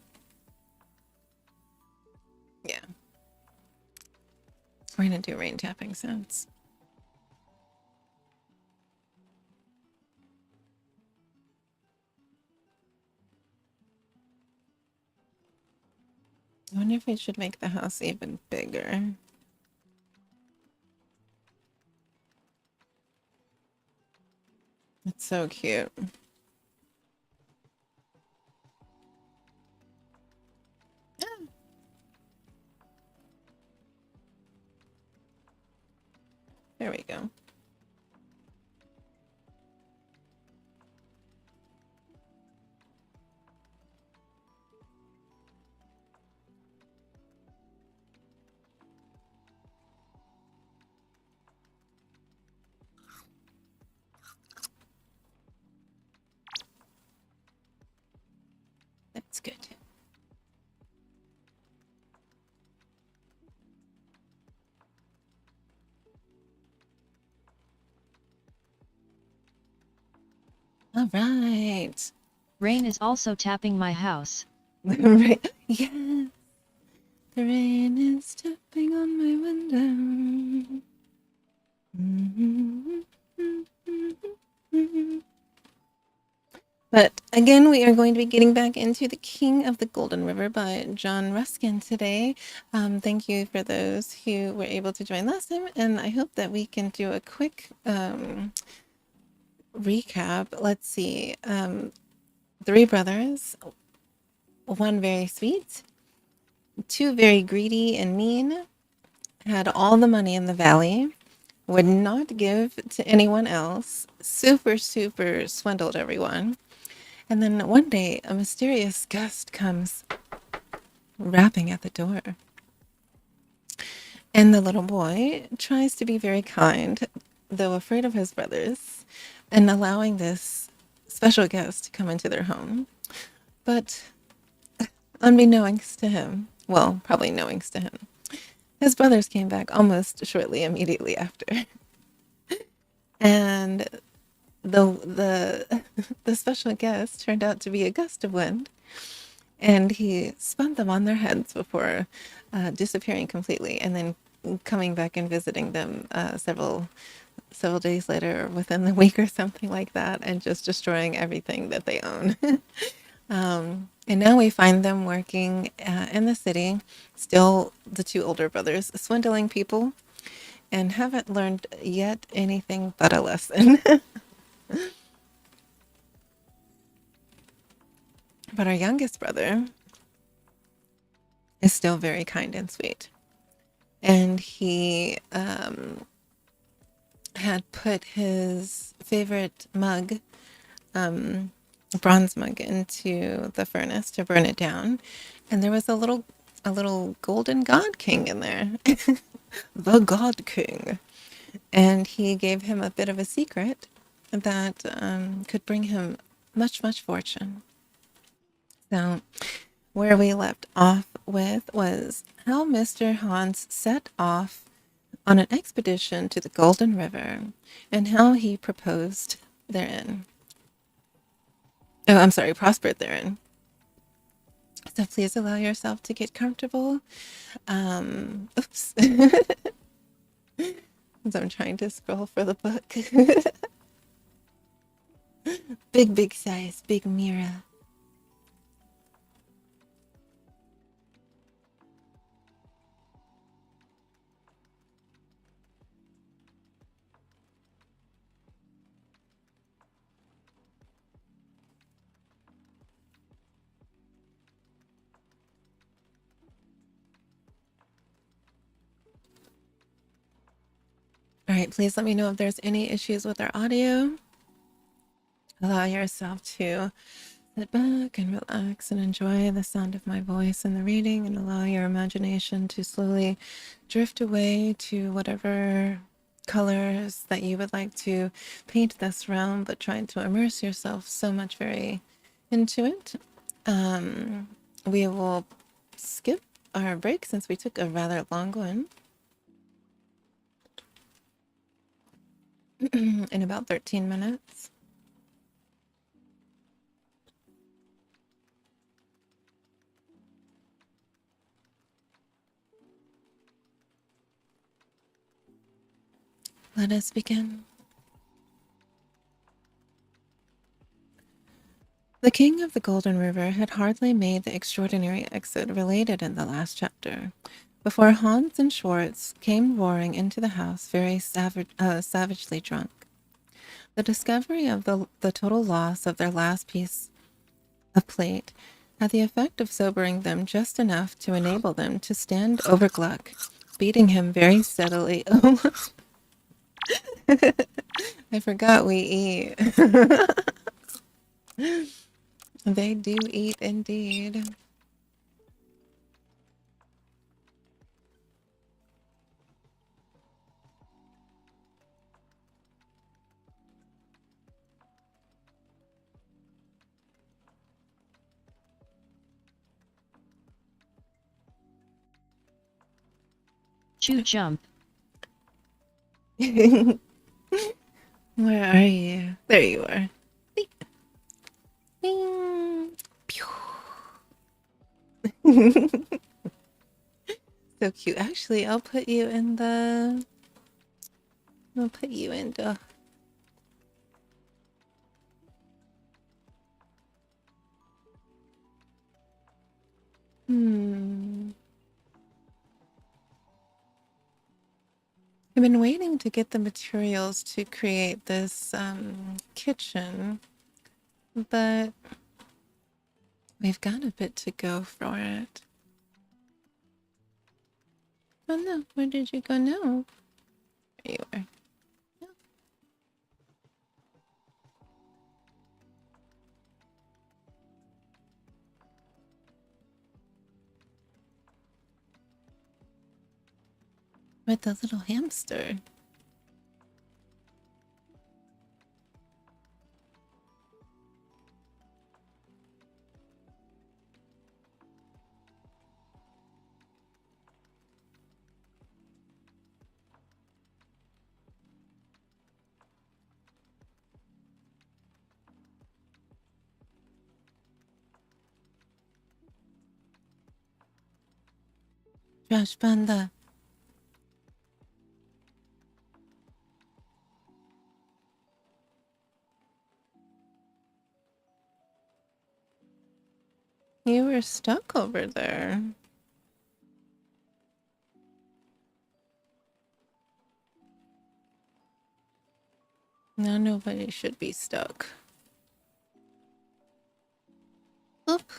Yeah. We're going to do rain tapping sounds. I wonder if we should make the house even bigger. It's so cute. There we go. good. All right. Rain is also tapping my house. Right. Yes. The rain is tapping on my window. But again, we are going to be getting back into The King of the Golden River by John Ruskin today. Thank you for those who were able to join last time, and I hope that we can do a quick recap. Let's see. 3 brothers, 1 very sweet, 2 very greedy and mean, had all the money in the valley, would not give to anyone else, super swindled everyone. And then one day, a mysterious gust comes rapping at the door. And the little boy tries to be very kind, though afraid of his brothers, and allowing this special guest to come into their home. But unbeknownst to him, well, probably knowingst to him, his brothers came back almost shortly immediately after. And the the special guest turned out to be a gust of wind, and he spun them on their heads before disappearing completely, and then coming back and visiting them several days later, or within the week or something like that, and just destroying everything that they own. And now we find them working in the city, still the 2 older brothers, swindling people, and haven't learned yet anything but a lesson. But our youngest brother is still very kind and sweet. And he had put his favorite mug, bronze mug, into the furnace to burn it down. And there was a little golden god king in there. The god king. And he gave him a bit of a secret that could bring him much fortune. So where we left off with was how Mr. Hans set off on an expedition to the Golden River and how he proposed therein. Oh, I'm sorry, prospered therein. So please allow yourself to get comfortable. Oops. As I'm trying to scroll for the book. Big size, big Mira. All right, please let me know if there's any issues with our audio. Allow yourself to sit back and relax and enjoy the sound of my voice in the reading, and allow your imagination to slowly drift away to whatever colors that you would like to paint this realm, but try to immerse yourself so much very into it. We will skip our break since we took a rather long one. In about 13 minutes. Let us begin. The King of the Golden River had hardly made the extraordinary exit related in the last chapter before Hans and Schwartz came roaring into the house very savagely drunk. The discovery of the total loss of their last piece of plate had the effect of sobering them just enough to enable them to stand over Gluck, beating him very steadily. I forgot we eat. They do eat indeed. Choo jump. Where are you? There you are. Beep. Bing. Pew. So cute. Actually, I'll put you in the... I'll put you in the... I've been waiting to get the materials to create this kitchen, but we've got a bit to go for it. Oh no, where did you go now? There you are. No. With the little hamster. Josh Panda. You were stuck over there. Now nobody should be stuck. Oop.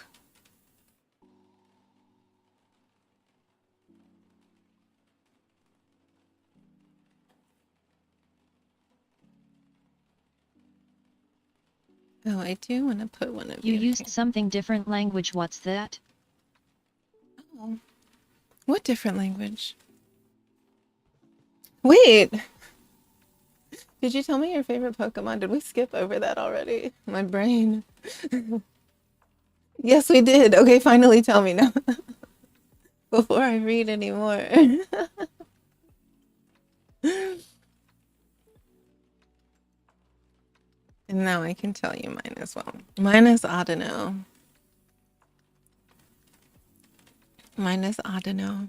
Oh, I do want to put one of You you used here. something different language. What's that? Oh. What different language? Wait! Did you tell me your favorite Pokemon? Did we skip over that already? My brain. Yes, we did. Okay, finally tell me now. Before I read anymore. And now I can tell you mine as well. Mine is Audino. Mine is Audino.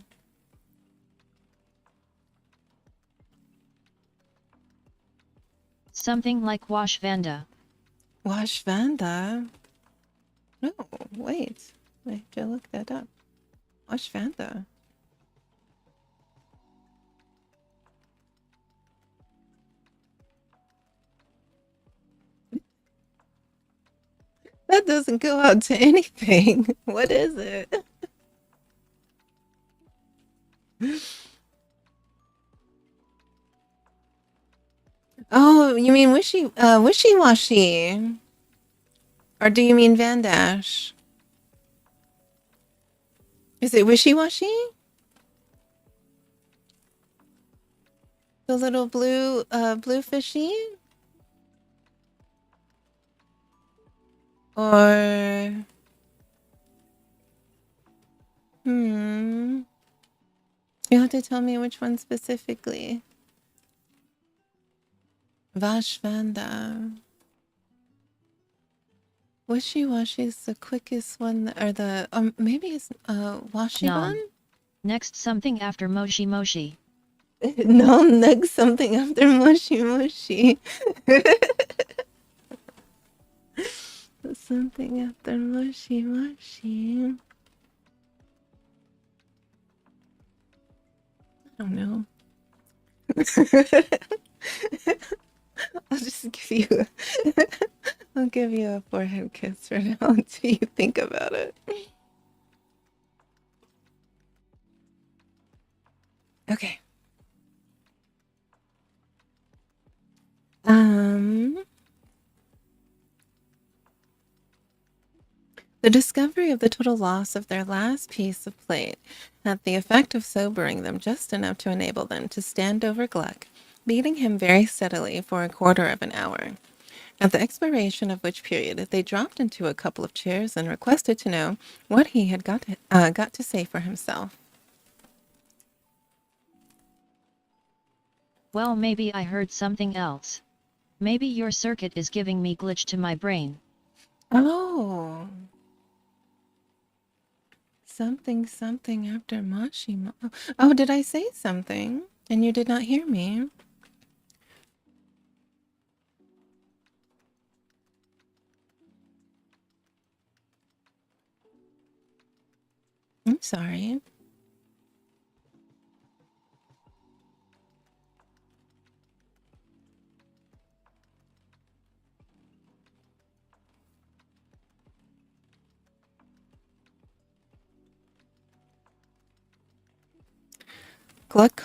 Something like Wash Vanda. Wash Vanda? No, wait. I have to look that up. Wash Vanda. That doesn't go out to anything. What is it? Oh, you mean wishy-washy? Or do you mean Van Dash? Is it wishy-washy? The little blue fishy? Or... You have to tell me which one specifically. Vashvanda. Wishy-washy is the quickest one, or the maybe it's Washiban? Next something after Moshi Moshi. No, next something after Moshi Moshi. Something after Moshi Moshi. I don't know. I'll just give you I'll give you a forehead kiss for now until you think about it. Okay. The discovery of the total loss of their last piece of plate had the effect of sobering them just enough to enable them to stand over Gluck, beating him very steadily for a quarter of an hour, at the expiration of which period they dropped into a couple of chairs and requested to know what he had got to say for himself. Well, maybe I heard something else. Maybe your circuit is giving me glitch to my brain. Oh. Something after Mashima. Oh, did I say something and you did not hear me? I'm sorry. Gluck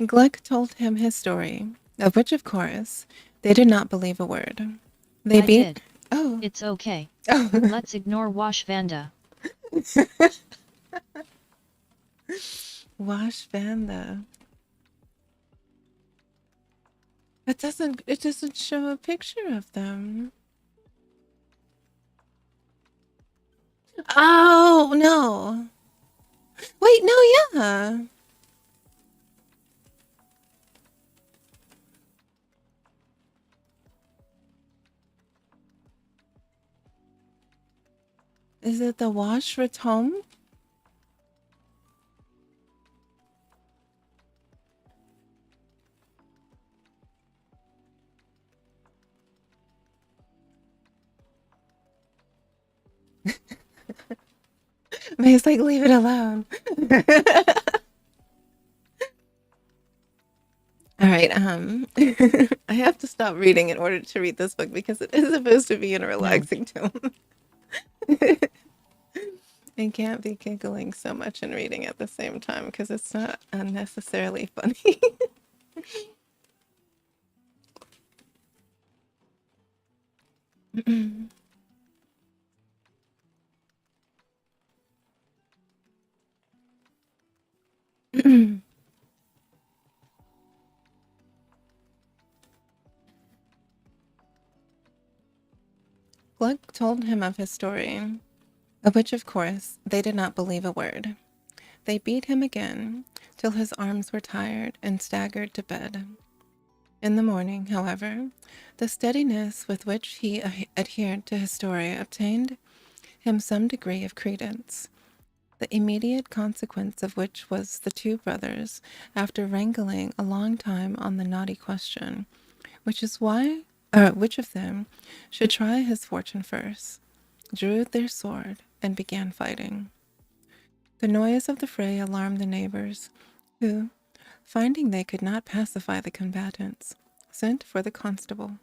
Gluck told him his story, of which, of course, they did not believe a word. They I did. Oh. It's okay. Oh. Let's ignore Wash Vanda. Wash Vanda. It doesn't show a picture of them. Oh, no. Wait, no, yeah. Is it the Wash Ratom? May's like, leave it alone. All right, I have to stop reading in order to read this book because it is supposed to be in a relaxing tone. I can't be giggling so much and reading at the same time because it's not unnecessarily funny. Gluck told him of his story, of which, of course, they did not believe a word. They beat him again, till his arms were tired and staggered to bed. In the morning, however, the steadiness with which he adhered to his story obtained him some degree of credence, the immediate consequence of which was the two brothers, after wrangling a long time on the knotty question, which of them should try his fortune first, drew their sword and began fighting. The noise of the fray alarmed the neighbors, who, finding they could not pacify the combatants, sent for the constable.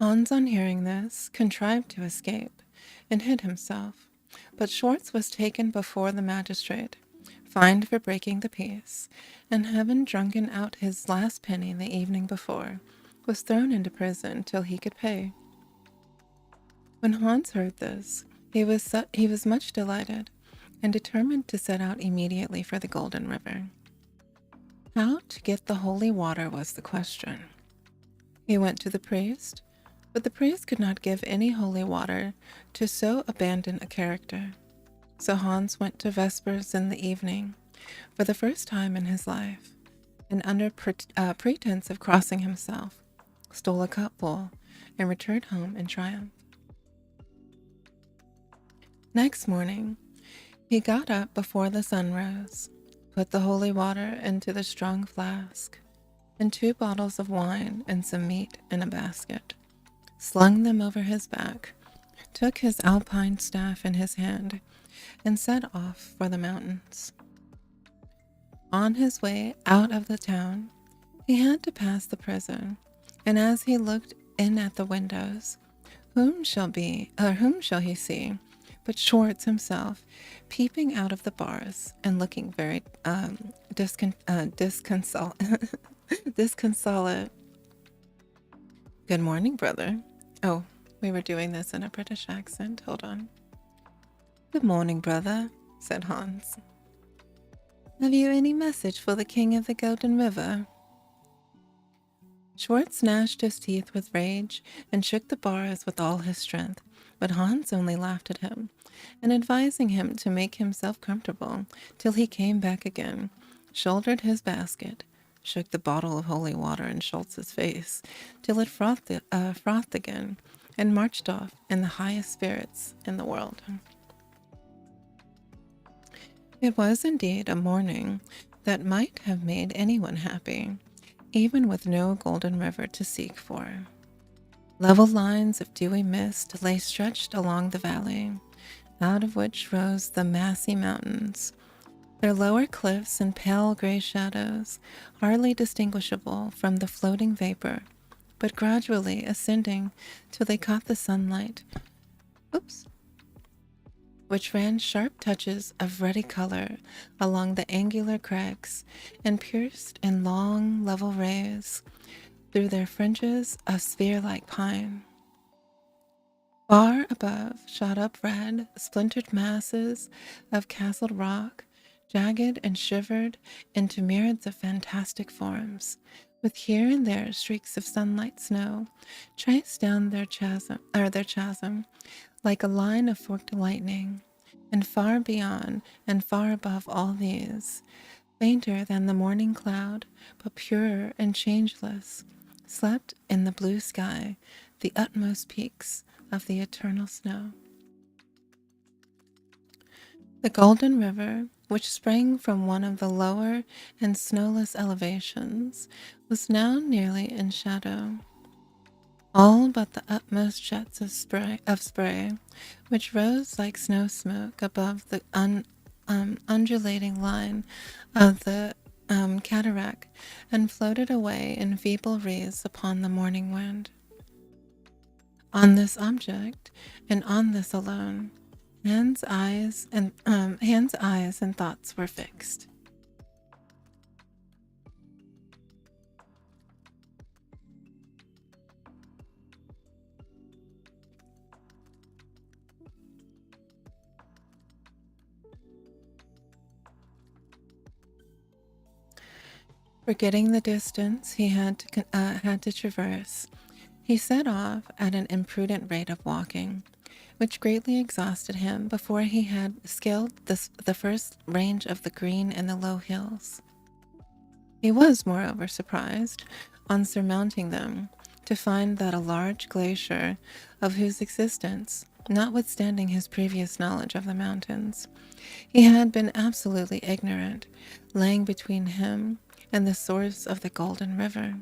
Hans, on hearing this, contrived to escape, and hid himself, but Schwartz was taken before the magistrate, fined for breaking the peace, and having drunken out his last penny the evening before, was thrown into prison till he could pay. When Hans heard this, he was much delighted, and determined to set out immediately for the Golden River. How to get the holy water was the question. He went to the priest, but the priest could not give any holy water to so abandon a character. So Hans went to vespers in the evening, for the first time in his life, and under pretense of crossing himself, stole a cupful and returned home in triumph. Next morning, he got up before the sun rose, put the holy water into the strong flask, and 2 bottles of wine and some meat in a basket, slung them over his back, took his alpine staff in his hand, and set off for the mountains. On his way out of the town, he had to pass the prison, and as he looked in at the windows, whom shall he see but Schwartz himself, peeping out of the bars and looking very disconsolate. Good morning, brother. Oh, we were doing this in a British accent. Hold on. Good morning, brother, said Hans. Have you any message for the king of the Golden River? Schwartz gnashed his teeth with rage and shook the bars with all his strength, but Hans only laughed at him, and advising him to make himself comfortable till he came back again, shouldered his basket, shook the bottle of holy water in Schultz's face till it frothed again, and marched off in the highest spirits in the world. It was indeed a morning that might have made anyone happy, even with no golden river to seek for. Level lines of dewy mist lay stretched along the valley, out of which rose the massy mountains, their lower cliffs and pale gray shadows hardly distinguishable from the floating vapor, but gradually ascending till they caught the sunlight, which ran sharp touches of ruddy color along the angular crags and pierced in long, level rays through their fringes of sphere-like pine. Far above shot up red, splintered masses of castled rock, jagged and shivered into myriads of fantastic forms, with here and there streaks of sunlight snow traced down their chasm like a line of forked lightning, and far beyond and far above all these, fainter than the morning cloud, but purer and changeless, slept in the blue sky the utmost peaks of the eternal snow. The Golden River, which sprang from one of the lower and snowless elevations, was now nearly in shadow. All but the utmost jets of spray, which rose like snow smoke above the undulating line of the cataract and floated away in feeble wreaths upon the morning wind. On this object, and on this alone, Hans' eyes and thoughts were fixed. Forgetting the distance he had to traverse, he set off at an imprudent rate of walking, which greatly exhausted him before he had scaled the first range of the green and the low hills. He was, moreover, surprised, on surmounting them, to find that a large glacier, of whose existence, notwithstanding his previous knowledge of the mountains, he had been absolutely ignorant, lying between him and the source of the Golden River.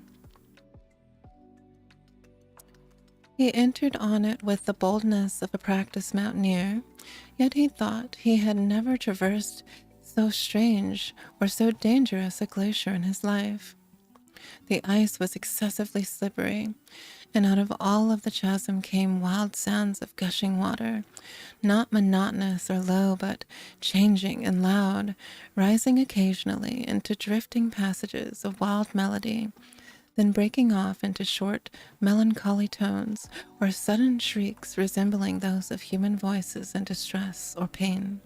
He entered on it with the boldness of a practiced mountaineer, yet he thought he had never traversed so strange or so dangerous a glacier in his life. The ice was excessively slippery, and out of all of the chasm came wild sounds of gushing water, not monotonous or low, but changing and loud, rising occasionally into drifting passages of wild melody, then breaking off into short, melancholy tones or sudden shrieks resembling those of human voices in distress or pain.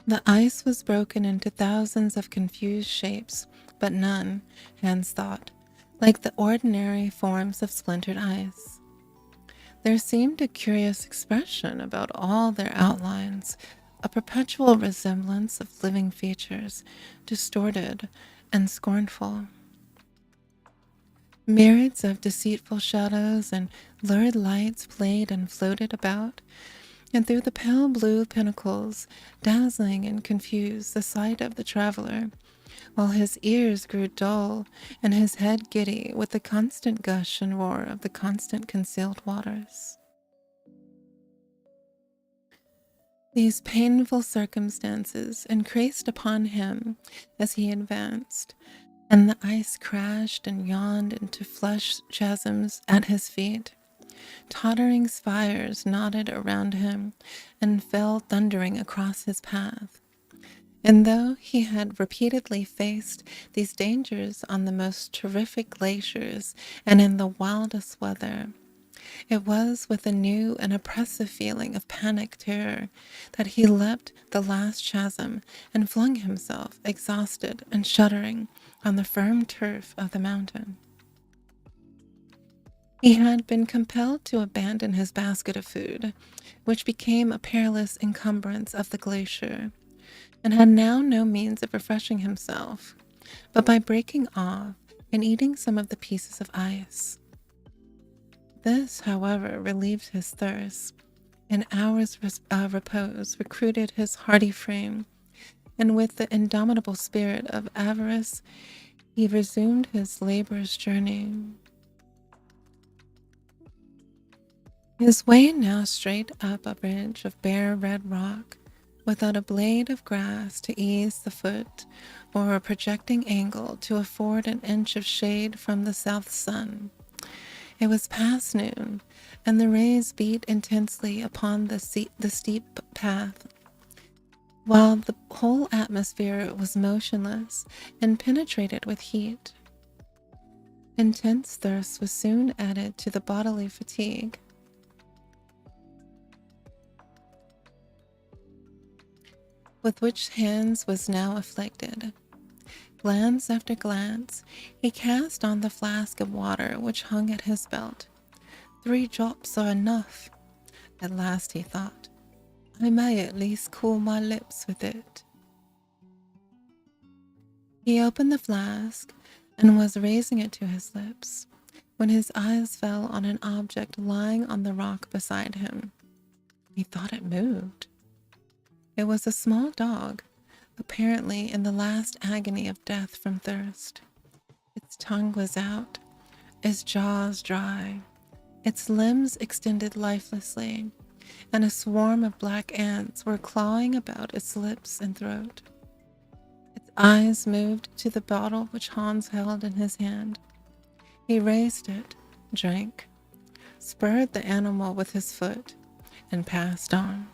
The ice was broken into thousands of confused shapes, but none, Hans thought, like the ordinary forms of splintered ice. There seemed a curious expression about all their outlines, a perpetual resemblance of living features, distorted and scornful. Myriads of deceitful shadows and lurid lights played and floated about, and through the pale blue pinnacles, dazzling and confused the sight of the traveler, while his ears grew dull and his head giddy with the constant gush and roar of the constant concealed waters. These painful circumstances increased upon him as he advanced, and the ice crashed and yawned into flush chasms at his feet. Tottering spires nodded around him and fell thundering across his path. And though he had repeatedly faced these dangers on the most terrific glaciers and in the wildest weather, It was with a new and oppressive feeling of panic terror that he leapt the last chasm and flung himself, exhausted and shuddering, on the firm turf of the mountain. He had been compelled to abandon his basket of food, which became a perilous encumbrance of the glacier, and had now no means of refreshing himself, but by breaking off and eating some of the pieces of ice. This, however, relieved his thirst. An hour's repose recruited his hardy frame, and with the indomitable spirit of avarice, he resumed his laborious journey. His way now straight up a ridge of bare red rock, without a blade of grass to ease the foot, or a projecting angle to afford an inch of shade from the south sun. It was past noon, and the rays beat intensely upon the steep path, while the whole atmosphere was motionless and penetrated with heat. Intense thirst was soon added to the bodily fatigue. With which Hans was now afflicted. Glance after glance, he cast on the flask of water which hung at his belt. 3 drops are enough. At last he thought, I may at least cool my lips with it. He opened the flask and was raising it to his lips, when his eyes fell on an object lying on the rock beside him. He thought it moved. It was a small dog, apparently in the last agony of death from thirst. Its tongue was out, its jaws dry, its limbs extended lifelessly, and a swarm of black ants were clawing about its lips and throat. Its eyes moved to the bottle which Hans held in his hand. He raised it, drank, spurred the animal with his foot, and passed on.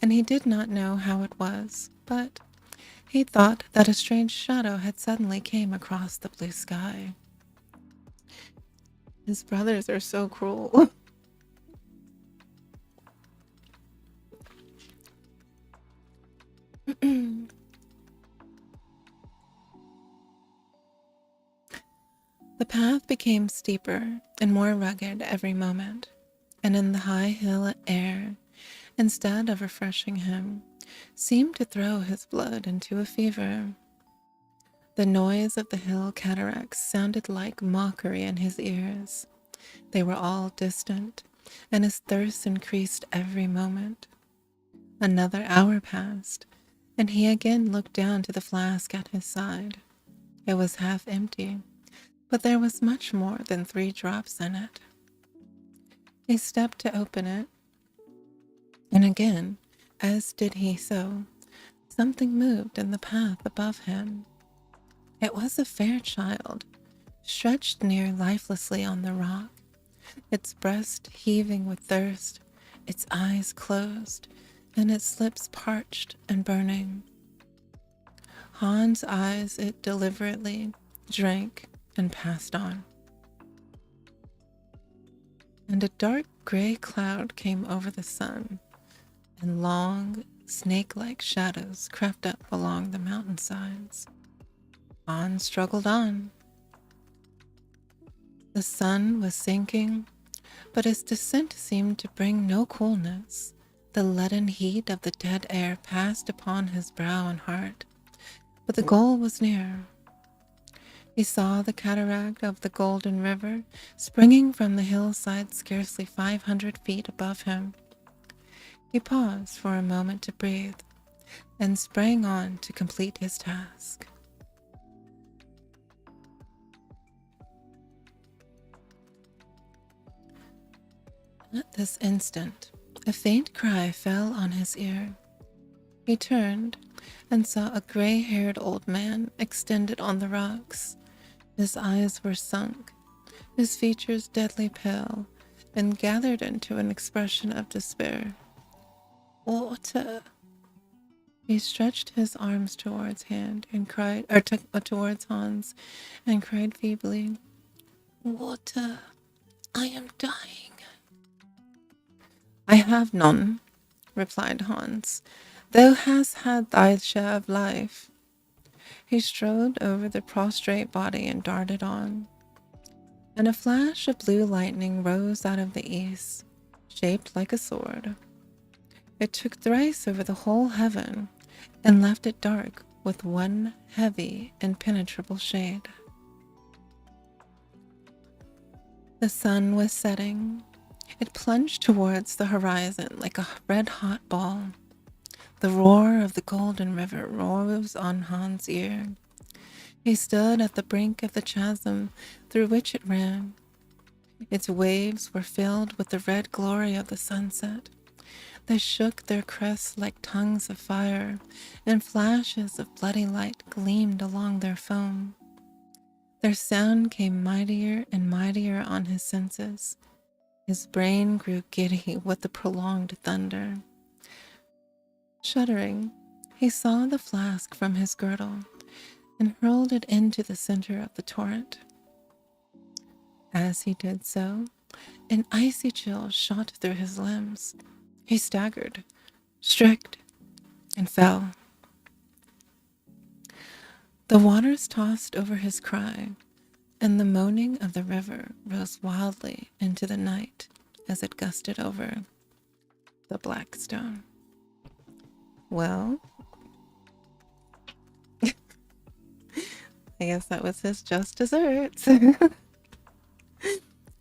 And he did not know how it was, but he thought that a strange shadow had suddenly came across the blue sky. His brothers are so cruel. The path became steeper and more rugged every moment, and in the high hill air, instead of refreshing him, seemed to throw his blood into a fever. The noise of the hill cataracts sounded like mockery in his ears. They were all distant, and his thirst increased every moment. Another hour passed, and he again looked down to the flask at his side. It was half empty, but there was much more than 3 drops in it. He stepped to open it, and again, as did he so, something moved in the path above him. It was a fair child, stretched near lifelessly on the rock, its breast heaving with thirst, its eyes closed, and its lips parched and burning. Hans eyes it deliberately, drank, and passed on. And a dark gray cloud came over the sun, and long, snake-like shadows crept up along the mountainsides. Hans struggled on. The sun was sinking, but its descent seemed to bring no coolness. The leaden heat of the dead air passed upon his brow and heart, but the goal was near. He saw the cataract of the Golden River springing from the hillside scarcely 500 feet above him. He paused for a moment to breathe, and sprang on to complete his task. At this instant, a faint cry fell on his ear. He turned and saw a gray-haired old man extended on the rocks. His eyes were sunk, his features deadly pale, and gathered into an expression of despair. Water! He stretched his arms towards towards Hans, and cried feebly, Water! I am dying. I have none, replied Hans. Thou hast had thy share of life. He strode over the prostrate body and darted on. And a flash of blue lightning rose out of the east, shaped like a sword. It took thrice over the whole heaven and left it dark with one heavy, impenetrable shade. The sun was setting. It plunged towards the horizon like a red-hot ball. The roar of the golden river rose on Hans' ear. He stood at the brink of the chasm through which it ran. Its waves were filled with the red glory of the sunset. They shook their crests like tongues of fire, and flashes of bloody light gleamed along their foam. Their sound came mightier and mightier on his senses. His brain grew giddy with the prolonged thunder. Shuddering, he saw the flask from his girdle and hurled it into the center of the torrent. As he did so, an icy chill shot through his limbs. He staggered, stripped, and fell. The waters tossed over his cry, and the moaning of the river rose wildly into the night as it gusted over the black stone. Well, I guess that was his just desserts.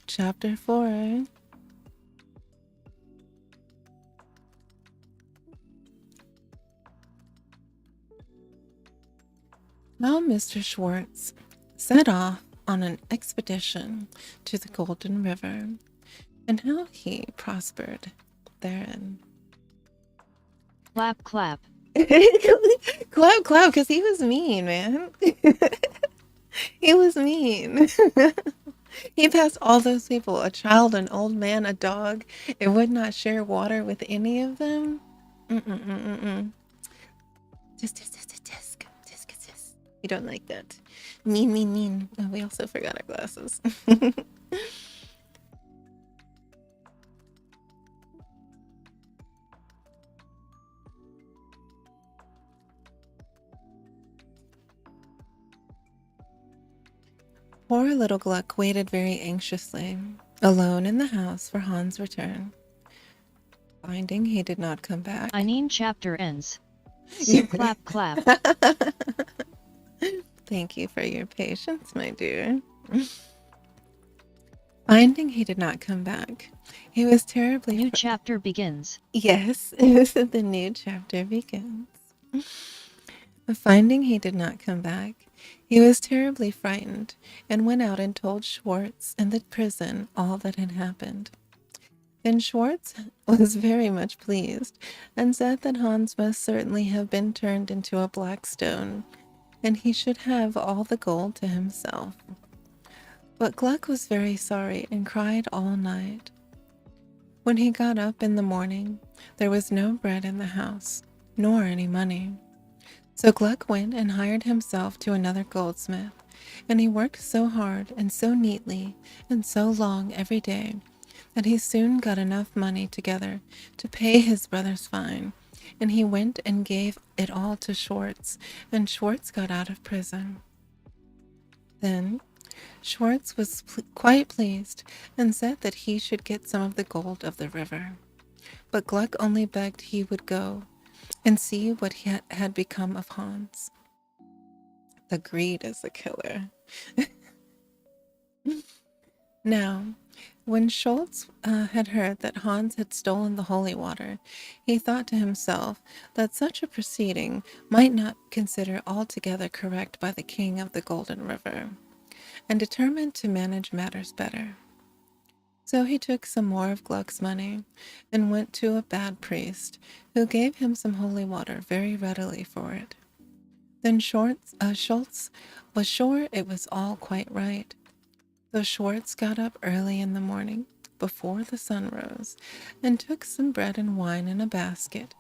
Chapter 4. Now Mr. Schwartz set off on an expedition to the Golden River, and how he prospered therein. Clap, clap. Clap, clap, because he was mean, man. He was mean. He passed all those people, a child, an old man, a dog, and would not share water with any of them. Tisk. We don't like that. Mean. Oh, we also forgot our glasses. Poor little Gluck waited very anxiously, alone in the house for Hans' return. Finding he did not come back. Chapter ends. So clap, clap. Thank you for your patience, my dear. Finding he did not come back, he was terribly... New chapter begins. Yes, the new chapter begins. Finding he did not come back, he was terribly frightened and went out and told Schwartz in the prison all that had happened. Then Schwartz was very much pleased and said that Hans must certainly have been turned into a black stone, and he should have all the gold to himself. But Gluck was very sorry and cried all night. When he got up in the morning, there was no bread in the house, nor any money. So Gluck went and hired himself to another goldsmith, and he worked so hard and so neatly and so long every day that he soon got enough money together to pay his brother's fine, and he went and gave it all to Schwartz, and Schwartz got out of prison. Then Schwartz was quite pleased and said that he should get some of the gold of the river, but Gluck only begged he would go and see what had become of Hans. The greed is the killer. Now, when Schultz had heard that Hans had stolen the holy water, he thought to himself that such a proceeding might not consider altogether correct by the king of the Golden River, and determined to manage matters better. So he took some more of Gluck's money and went to a bad priest, who gave him some holy water very readily for it. Then Schultz was sure it was all quite right. So Schwartz got up early in the morning, before the sun rose, and took some bread and wine in a basket,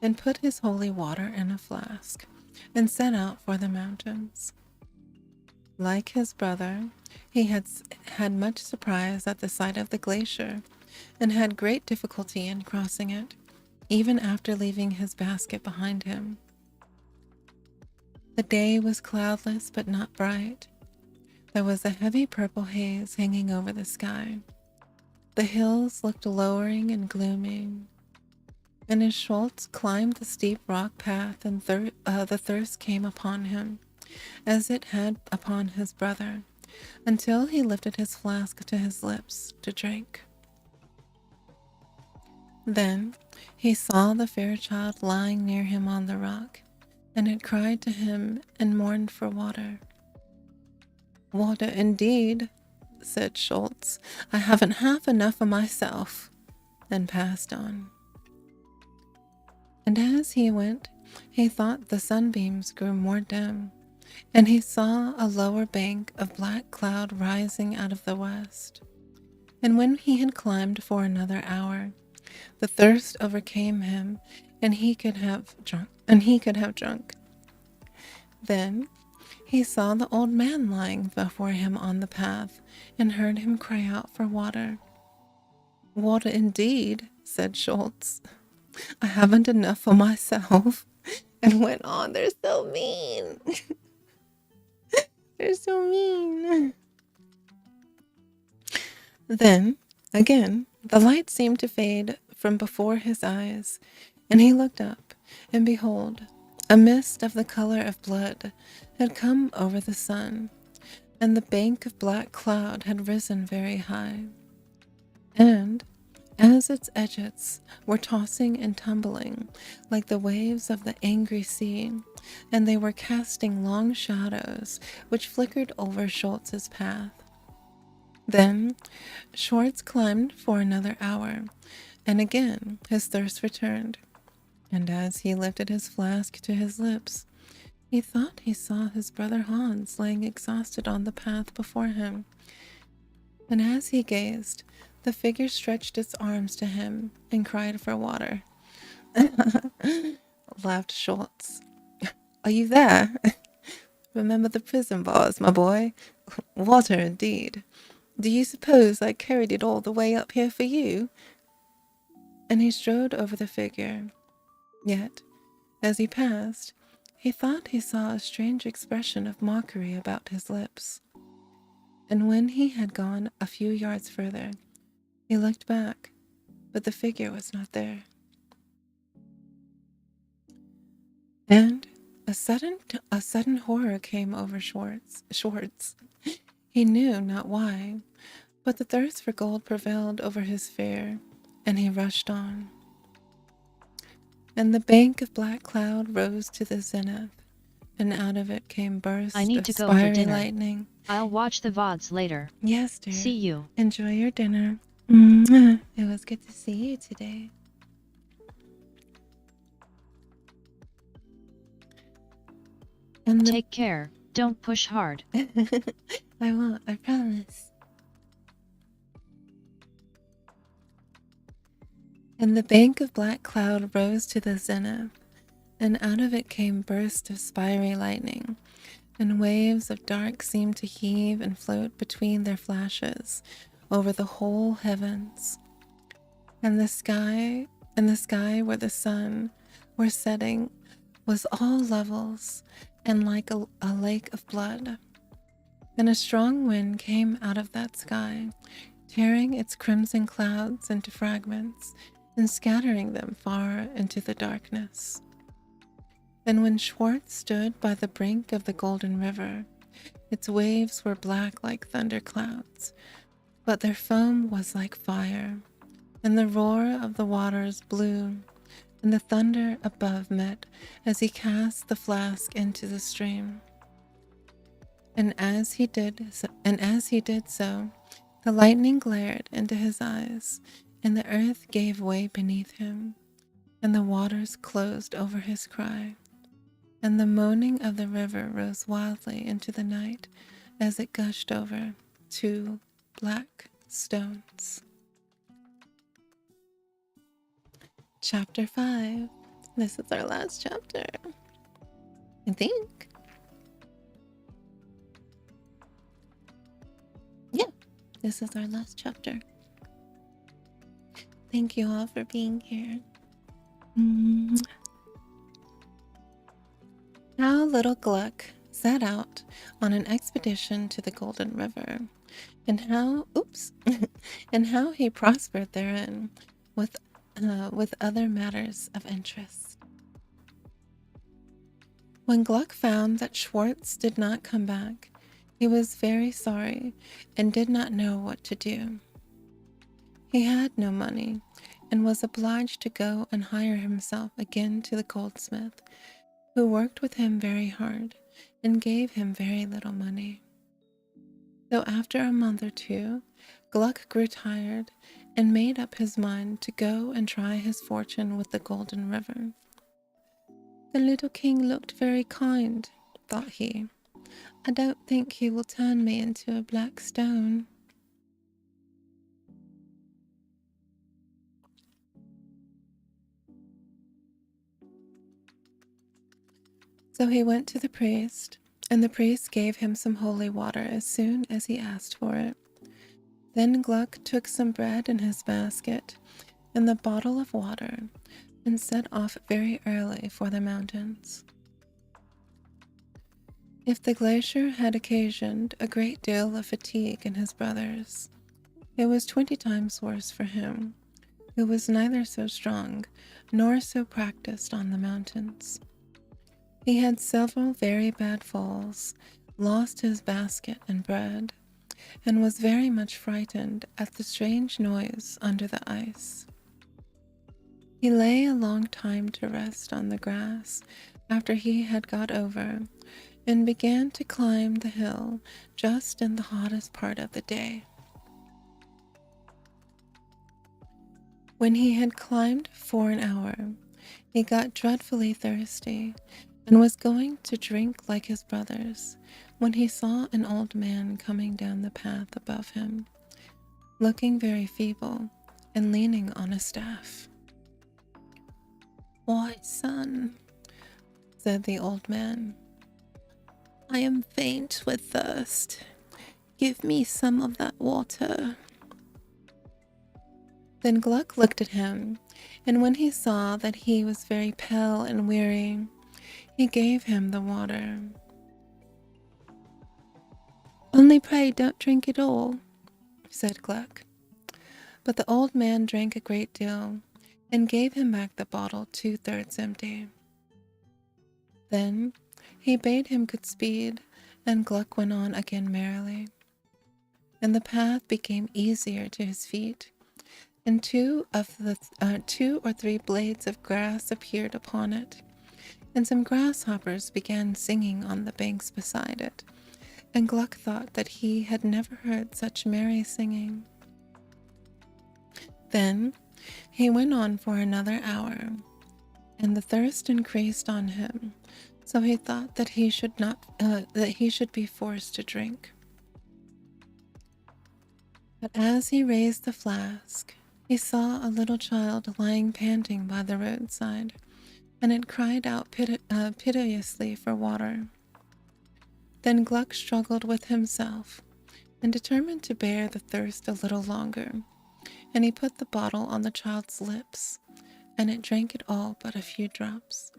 and put his holy water in a flask, and set out for the mountains. Like his brother, he had much surprise at the sight of the glacier and had great difficulty in crossing it, even after leaving his basket behind him. The day was cloudless but not bright. There was a heavy purple haze hanging over the sky. The hills looked lowering and gloomy. And as Schultz climbed the steep rock path, and the thirst came upon him, as it had upon his brother, until he lifted his flask to his lips to drink. Then he saw the fair child lying near him on the rock, and it cried to him and mourned for water. "Water indeed," said Schultz. "I haven't half enough of myself," and passed on. And as he went, he thought the sunbeams grew more dim, and he saw a lower bank of black cloud rising out of the west. And when he had climbed for another hour, the thirst overcame him, and he could have drunk. Then he saw the old man lying before him on the path, and heard him cry out for water. "Water indeed," said Schultz. "I haven't enough for myself," and went on. They're so mean. They're so mean. Then, again, the light seemed to fade from before his eyes, and he looked up, and behold, a mist of the color of blood had come over the sun, and the bank of black cloud had risen very high. And as its edges were tossing and tumbling like the waves of the angry sea, and they were casting long shadows which flickered over Schultz's path. Then Schwartz climbed for another hour, and again his thirst returned. And as he lifted his flask to his lips, he thought he saw his brother Hans laying exhausted on the path before him. And as he gazed, the figure stretched its arms to him and cried for water. Laughed Schultz. "Are you there? Remember the prison bars, my boy? Water indeed. Do you suppose I carried it all the way up here for you?" And he strode over the figure. Yet, as he passed, he thought he saw a strange expression of mockery about his lips. And when he had gone a few yards further, he looked back, but the figure was not there. And a sudden horror came over Schwartz. He knew not why, but the thirst for gold prevailed over his fear, and he rushed on. And the bank of black cloud rose to the zenith, and out of it came bursts I need of to go for spiry dinner. lightning. I'll watch the VODs later. Yes, dear. See you. Enjoy your dinner. Mwah. It was good to see you today. And Take care, don't push hard. I won't, I promise. And the bank of black cloud rose to the zenith, and out of it came bursts of spiry lightning, and waves of dark seemed to heave and float between their flashes over the whole heavens. And the sky where the sun were setting was all levels and like a lake of blood. And a strong wind came out of that sky, tearing its crimson clouds into fragments and scattering them far into the darkness. And when Schwartz stood by the brink of the golden river, its waves were black like thunderclouds, but their foam was like fire, and the roar of the waters blew, and the thunder above met as he cast the flask into the stream. And as he did so, the lightning glared into his eyes, and the earth gave way beneath him, and the waters closed over his cry, and the moaning of the river rose wildly into the night as it gushed over 2 black stones. Chapter 5. This is our last chapter, I think. This is our last chapter. Thank you all for being here. How little Gluck set out on an expedition to the Golden River, and how and how he prospered therein with other matters of interest. When Gluck found that Schwartz did not come back, he was very sorry and did not know what to do. He had no money and was obliged to go and hire himself again to the goldsmith, who worked with him very hard and gave him very little money. So after a month or two, Gluck grew tired and made up his mind to go and try his fortune with the Golden River. The little king looked very kind, thought he. I don't think he will turn me into a black stone. So he went to the priest, and the priest gave him some holy water as soon as he asked for it. Then Gluck took some bread in his basket and the bottle of water, and set off very early for the mountains. If the glacier had occasioned a great deal of fatigue in his brothers, it was 20 times worse for him, who was neither so strong nor so practiced on the mountains. He had several very bad falls, lost his basket and bread, and was very much frightened at the strange noise under the ice. He lay a long time to rest on the grass after he had got over, and began to climb the hill just in the hottest part of the day. When he had climbed for an hour, he got dreadfully thirsty, and was going to drink like his brothers, when he saw an old man coming down the path above him, looking very feeble and leaning on a staff. "Why, son," said the old man, "I am faint with thirst. Give me some of that water." Then Gluck looked at him, and when he saw that he was very pale and weary, he gave him the water. "Only pray don't drink it all," said Gluck. But the old man drank a great deal, and gave him back the bottle 2/3 empty. Then he bade him good speed, and Gluck went on again merrily. And the path became easier to his feet, and two or three blades of grass appeared upon it, and some grasshoppers began singing on the banks beside it, and Gluck thought that he had never heard such merry singing. Then he went on for another hour, and the thirst increased on him, so he thought that he should be forced to drink. But as he raised the flask, he saw a little child lying panting by the roadside, and it cried out piteously for water. Then Gluck struggled with himself, and determined to bear the thirst a little longer, and he put the bottle on the child's lips, and it drank it all but a few drops.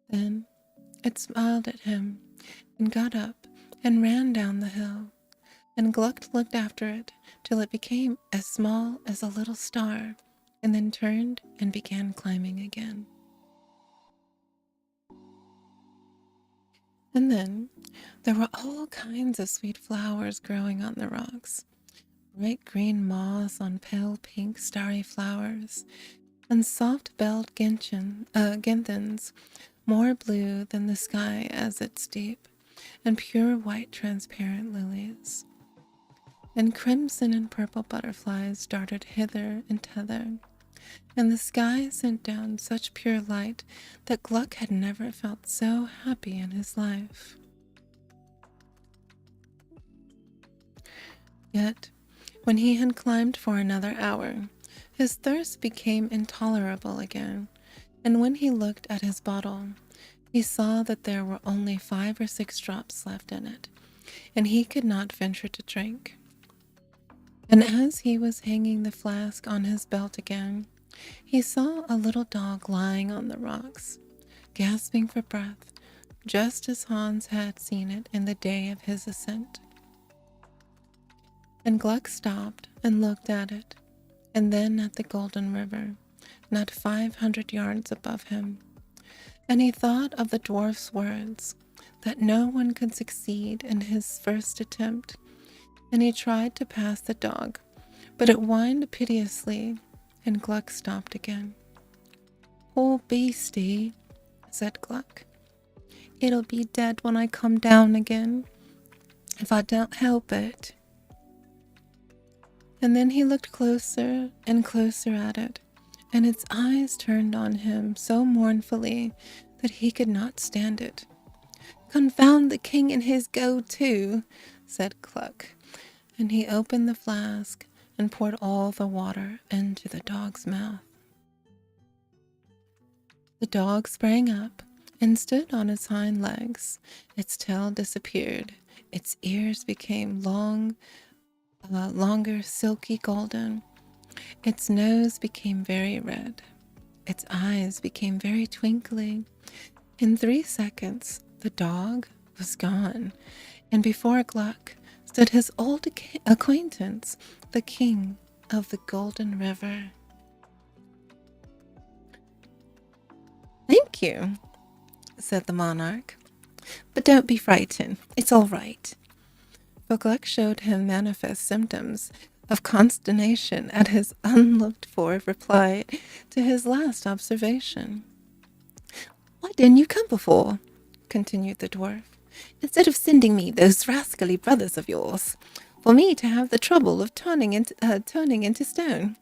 Then it smiled at him, and got up and ran down the hill, and Gluck looked after it till it became as small as a little star, and then turned and began climbing again. And then there were all kinds of sweet flowers growing on the rocks, bright green moss on pale pink starry flowers, and soft-belled gentians, more blue than the sky as it's deep, and pure white transparent lilies. And crimson and purple butterflies darted hither and thither, and the sky sent down such pure light that Gluck had never felt so happy in his life. Yet, when he had climbed for another hour, his thirst became intolerable again, and when he looked at his bottle, he saw that there were only 5 or 6 drops left in it, and he could not venture to drink. And as he was hanging the flask on his belt again, he saw a little dog lying on the rocks, gasping for breath, just as Hans had seen it in the day of his ascent. And Gluck stopped and looked at it, and then at the golden river, not 500 yards above him. And he thought of the dwarf's words, that no one could succeed in his first attempt, and he tried to pass the dog, but it whined piteously, and Gluck stopped again. "Poor beastie," said Gluck. "It'll be dead when I come down again, if I don't help it." And then he looked closer and closer at it, and its eyes turned on him so mournfully that he could not stand it. "Confound the king and his go too," said Gluck, and he opened the flask and poured all the water into the dog's mouth. The dog sprang up and stood on its hind legs. Its tail disappeared. Its ears became longer, silky golden. Its nose became very red. Its eyes became very twinkly. In 3 seconds, the dog was gone, and before Gluck stood his old acquaintance, the king of the Golden River. "Thank you," said the monarch, "but don't be frightened. It's all right." For Gluck showed him manifest symptoms of consternation at his unlooked-for reply to his last observation. "Why didn't you come before?" continued the dwarf, "instead of sending me those rascally brothers of yours, for me to have the trouble of turning into stone.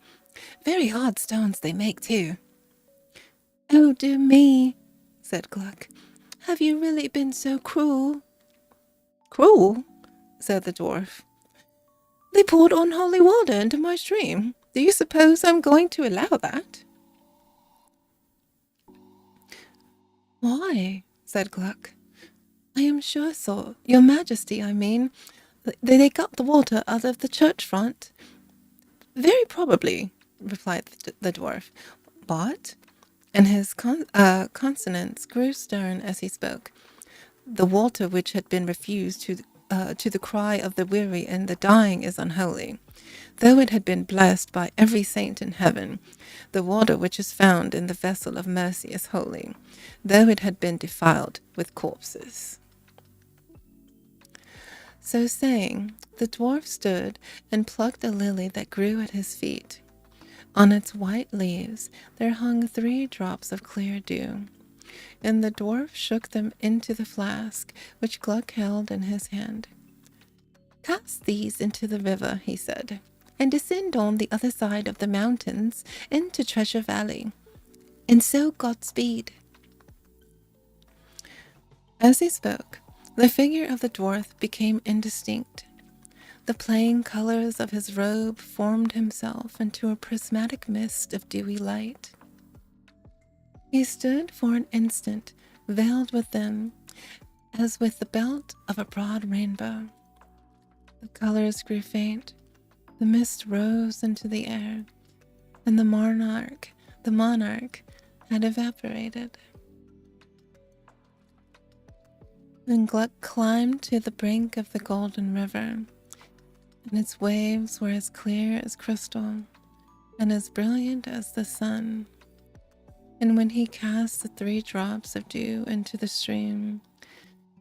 Very hard stones they make, too." "Oh, dear me," said Gluck. "Have you really been so cruel?" "Cruel?" said the dwarf. "They poured unholy water into my stream. Do you suppose I'm going to allow that?" "Why?" said Gluck. "I am sure, sir, your majesty, I mean, they got the water out of the church front." "Very probably," replied the dwarf. "But," and his consonants grew stern as he spoke, "the water which had been refused to the cry of the weary and the dying is unholy, though it had been blessed by every saint in heaven. The water which is found in the vessel of mercy is holy, though it had been defiled with corpses." So saying, the dwarf stood and plucked a lily that grew at his feet. On its white leaves there hung 3 drops of clear dew, and the dwarf shook them into the flask which Gluck held in his hand. "Cast these into the river," he said, "and descend on the other side of the mountains into Treasure Valley. And so Godspeed." As he spoke, the figure of the dwarf became indistinct. The plain colors of his robe formed himself into a prismatic mist of dewy light. He stood for an instant, veiled with them, as with the belt of a broad rainbow. The colors grew faint, the mist rose into the air, and the monarch had evaporated. Then Gluck climbed to the brink of the golden river, and its waves were as clear as crystal and as brilliant as the sun. And when he cast the 3 drops of dew into the stream,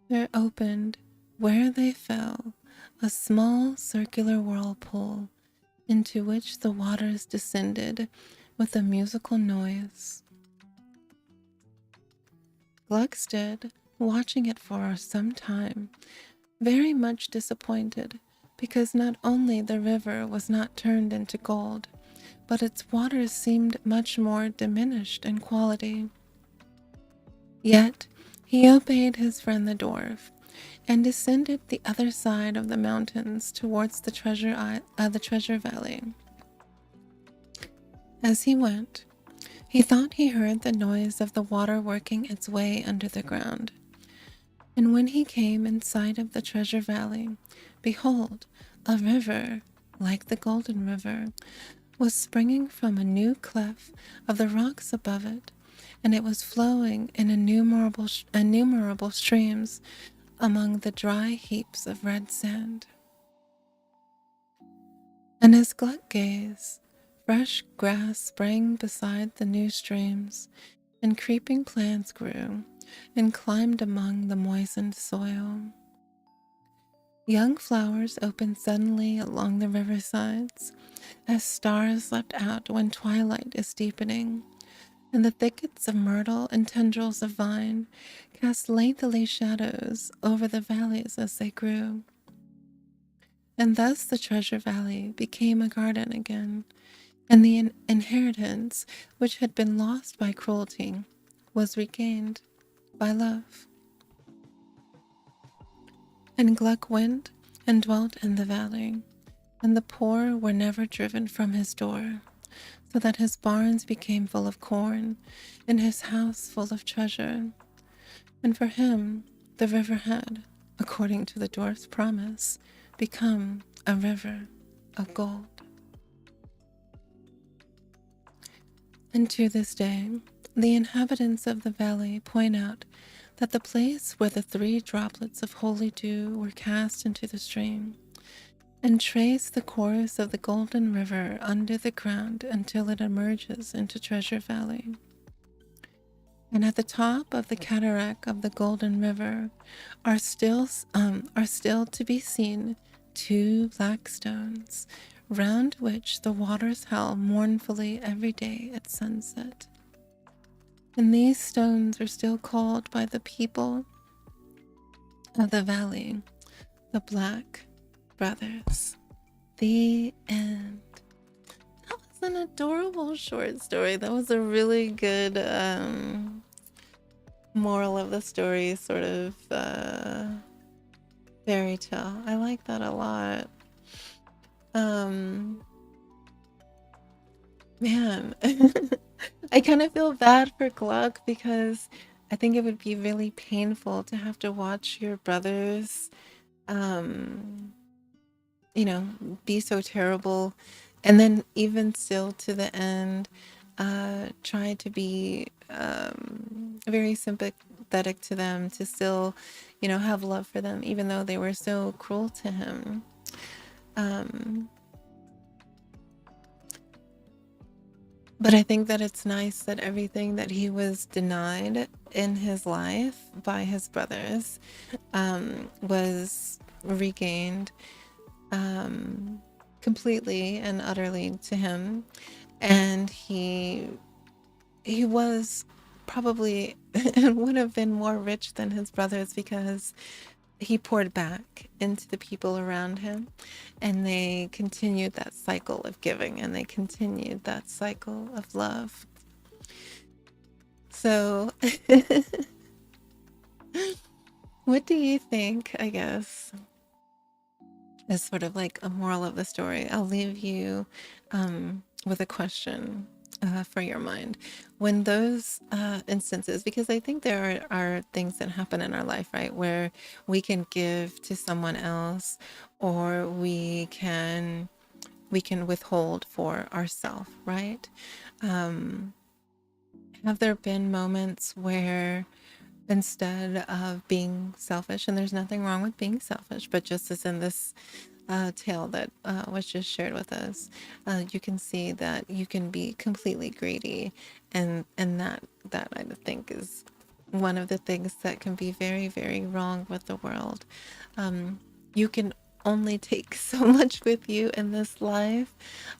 there opened, where they fell, a small circular whirlpool, into which the waters descended with a musical noise. Gluck stood, watching it for some time, very much disappointed, because not only the river was not turned into gold, but its waters seemed much more diminished in quality. Yet he obeyed his friend the dwarf, and descended the other side of the mountains towards the treasure valley. As he went, he thought he heard the noise of the water working its way under the ground. And when he came in sight of the treasure valley, behold, a river, like the golden river, was springing from a new cleft of the rocks above it, and it was flowing in innumerable streams among the dry heaps of red sand. And as Gluck gazed, fresh grass sprang beside the new streams, and creeping plants grew and climbed among the moistened soil. Young flowers opened suddenly along the riversides, as stars leapt out when twilight is deepening, and the thickets of myrtle and tendrils of vine cast lengthy shadows over the valleys as they grew. And thus the treasure valley became a garden again, and the inheritance which had been lost by cruelty was regained by love. And Gluck went and dwelt in the valley, and the poor were never driven from his door, so that his barns became full of corn, and his house full of treasure. And for him the river had, according to the dwarf's promise, become a river of gold. And to this day, the inhabitants of the valley point out that the place where the 3 droplets of holy dew were cast into the stream, and trace the course of the golden river under the ground until it emerges into Treasure Valley. And at the top of the cataract of the golden river are still to be seen 2 black stones, round which the waters howl mournfully every day at sunset. And these stones are still called by the people of the valley the Black Brothers. The end. That was an adorable short story. That was a really good moral of the story sort of fairy tale. I like that a lot. Man, I kind of feel bad for Gluck because I think it would be really painful to have to watch your brothers, you know, be so terrible, and then even still to the end, try to be very sympathetic to them, to still, you know, have love for them, even though they were so cruel to him. But I think that it's nice that everything that he was denied in his life by his brothers was regained completely and utterly to him. And he was probably and would have been more rich than his brothers because he poured back into the people around him, and they continued that cycle of giving, and they continued that cycle of love. So what do you think, I guess, is sort of like a moral of the story? I'll leave you with a question for your mind. When those instances, because I think there are things that happen in our life, right, where we can give to someone else, or we can withhold for ourselves, right? Have there been moments where instead of being selfish, and there's nothing wrong with being selfish, but just as in this tale that was just shared with us, you can see that you can be completely greedy, and that I think is one of the things that can be very, very wrong with the world. You can only take so much with you in this life,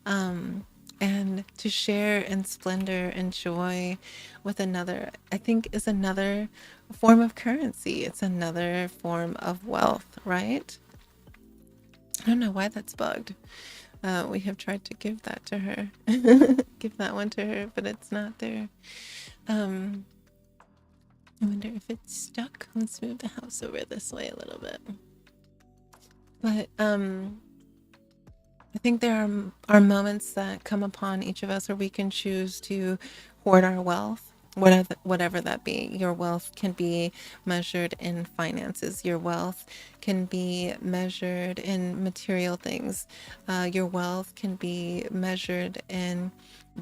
and to share in splendor and joy with another, I think, is another form of currency. It's another form of wealth, right? I don't know why that's bugged. We have tried to give that to her, give that one to her, but it's not there. I wonder if it's stuck. Let's move the house over this way a little bit. But I think there are moments that come upon each of us where we can choose to hoard our wealth, whatever that be. Your wealth can be measured in finances. Your wealth can be measured in material things. Your wealth can be measured in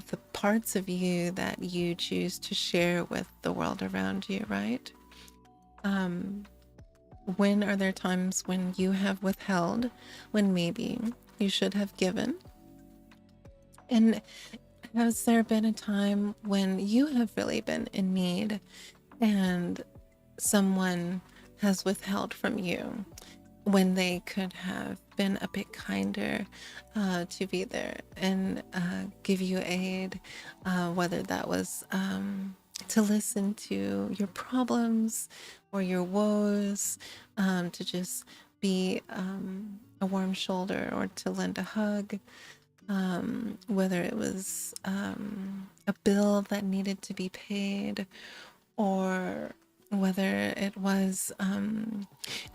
the parts of you that you choose to share with the world around you, right? When are there times when you have withheld, when maybe you should have given? And has there been a time when you have really been in need and someone has withheld from you when they could have been a bit kinder to be there and give you aid, whether that was to listen to your problems or your woes, to just be a warm shoulder or to lend a hug, whether it was a bill that needed to be paid, or whether it was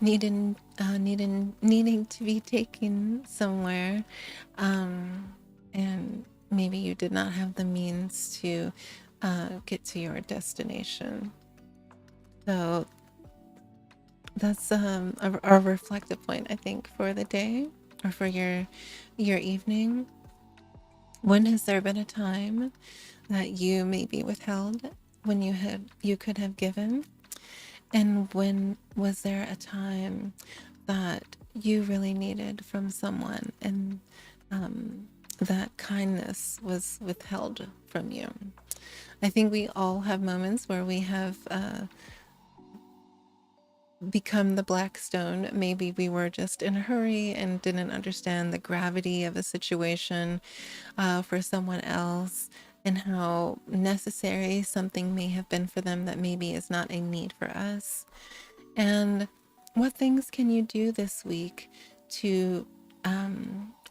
needing to be taken somewhere, and maybe you did not have the means to get to your destination. So that's a reflective point, I think, for the day or for your evening. When has there been a time that you maybe withheld when you could have given? And when was there a time that you really needed from someone and that kindness was withheld from you? I think we all have moments where we have become the black stone. Maybe we were just in a hurry and didn't understand the gravity of a situation for someone else, and how necessary something may have been for them that maybe is not a need for us. And what things can you do this week to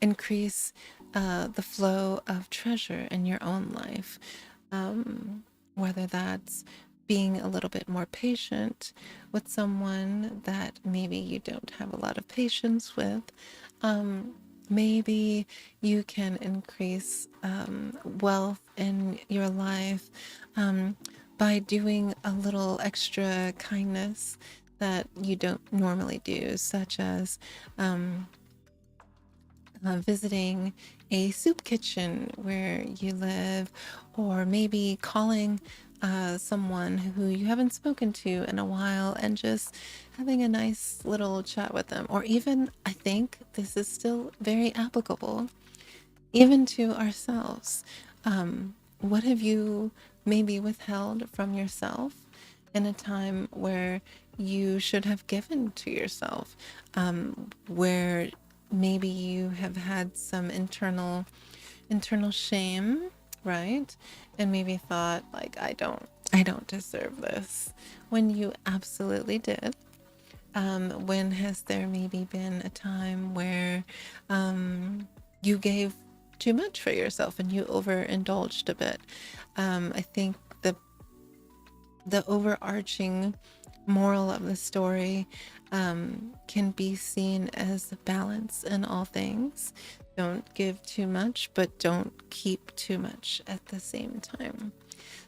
increase the flow of treasure in your own life? Whether that's being a little bit more patient with someone that maybe you don't have a lot of patience with. Maybe you can increase wealth in your life by doing a little extra kindness that you don't normally do, such as visiting a soup kitchen where you live, or maybe calling someone who you haven't spoken to in a while and just having a nice little chat with them. Or even, I think this is still very applicable, even to ourselves. What have you maybe withheld from yourself in a time where you should have given to yourself? Where maybe you have had some internal shame, right? And maybe thought like, I don't deserve this, when you absolutely did. When has there maybe been a time where you gave too much for yourself and you overindulged a bit? I think the overarching moral of the story can be seen as balance in all things. Don't give too much, but don't keep too much at the same time.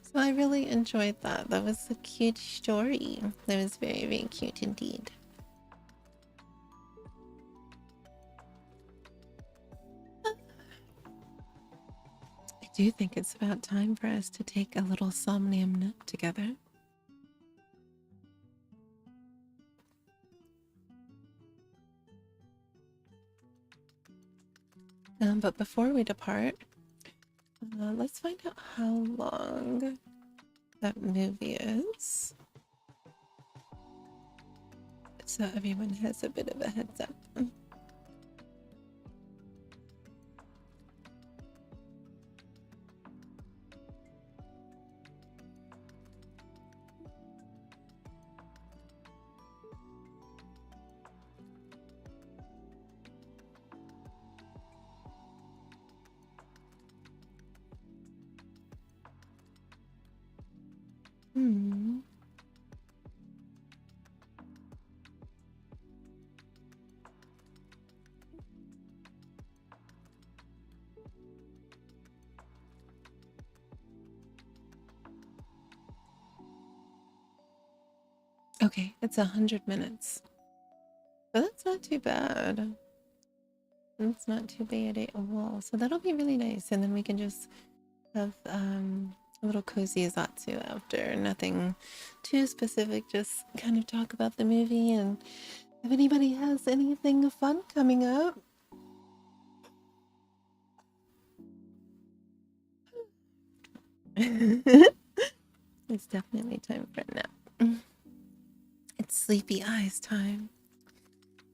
So I really enjoyed that. That was a cute story. That was very, very cute indeed. I do think it's about time for us to take a little Somnium nap together. But before we depart, let's find out how long that movie is, so everyone has a bit of a heads up. Hmm. Okay, it's 100 minutes. But that's not too bad. It's not too bad at all. So that'll be really nice. And then we can just have a little cozy zatsu after. Nothing too specific, just kind of talk about the movie. And if anybody has anything fun coming up, it's definitely time for a nap. It's sleepy eyes time.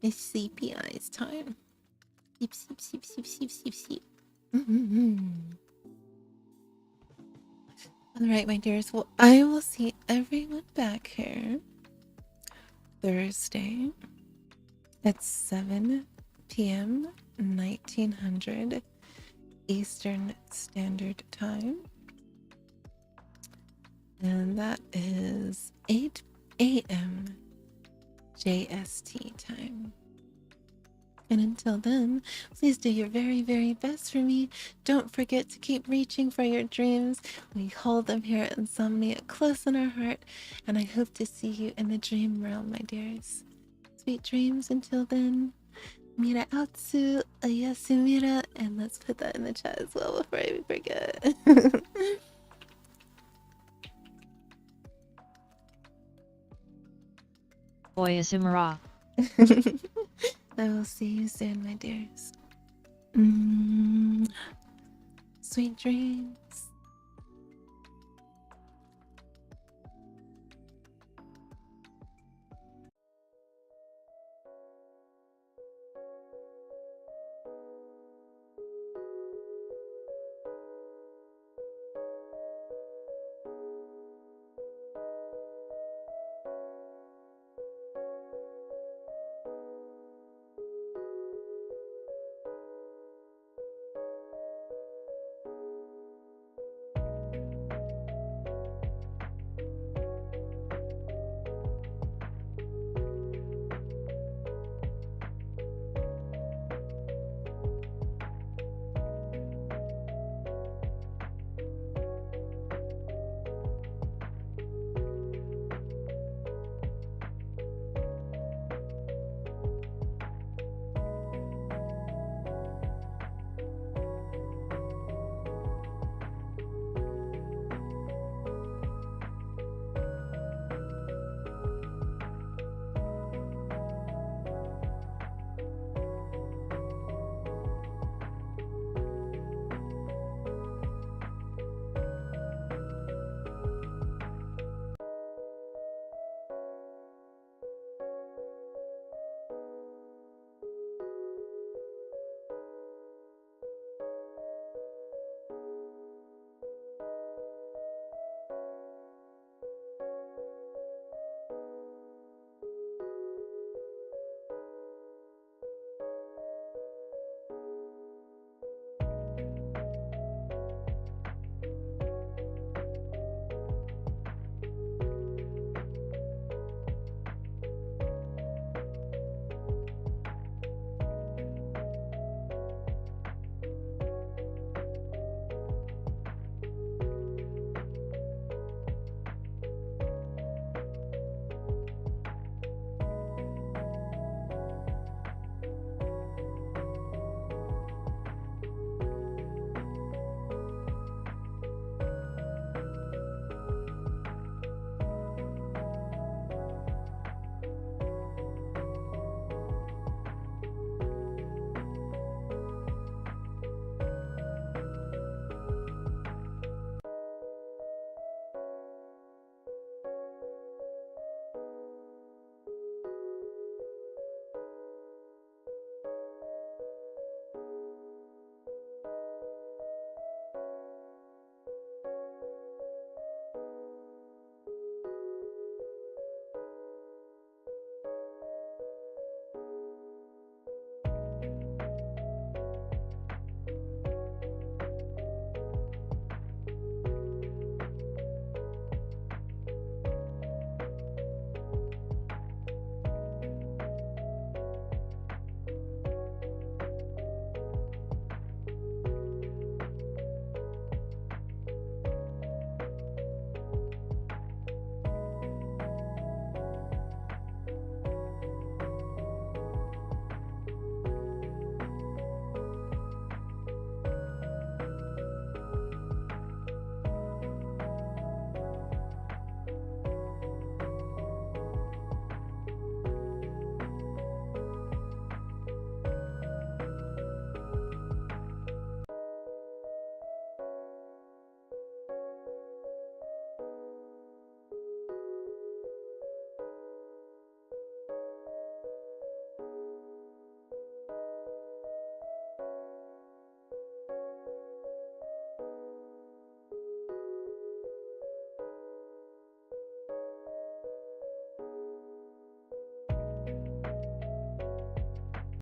It's sleepy eyes time. Sleep, sleep, sleep, sleep, sleep, sleep, sleep. All right, my dears. Well, I will see everyone back here Thursday at 7 p.m. 1900 Eastern Standard Time. And that is 8 a.m. JST time. And until then, please do your very, very best for me. Don't forget to keep reaching for your dreams. We hold them here at Insomnia close in our heart. And I hope to see you in the dream realm, my dears. Sweet dreams until then. Mira Atsu, Ayasu Mira. And let's put that in the chat as well before I forget. Oyasumara. I will see you soon, my dears. Sweet dreams.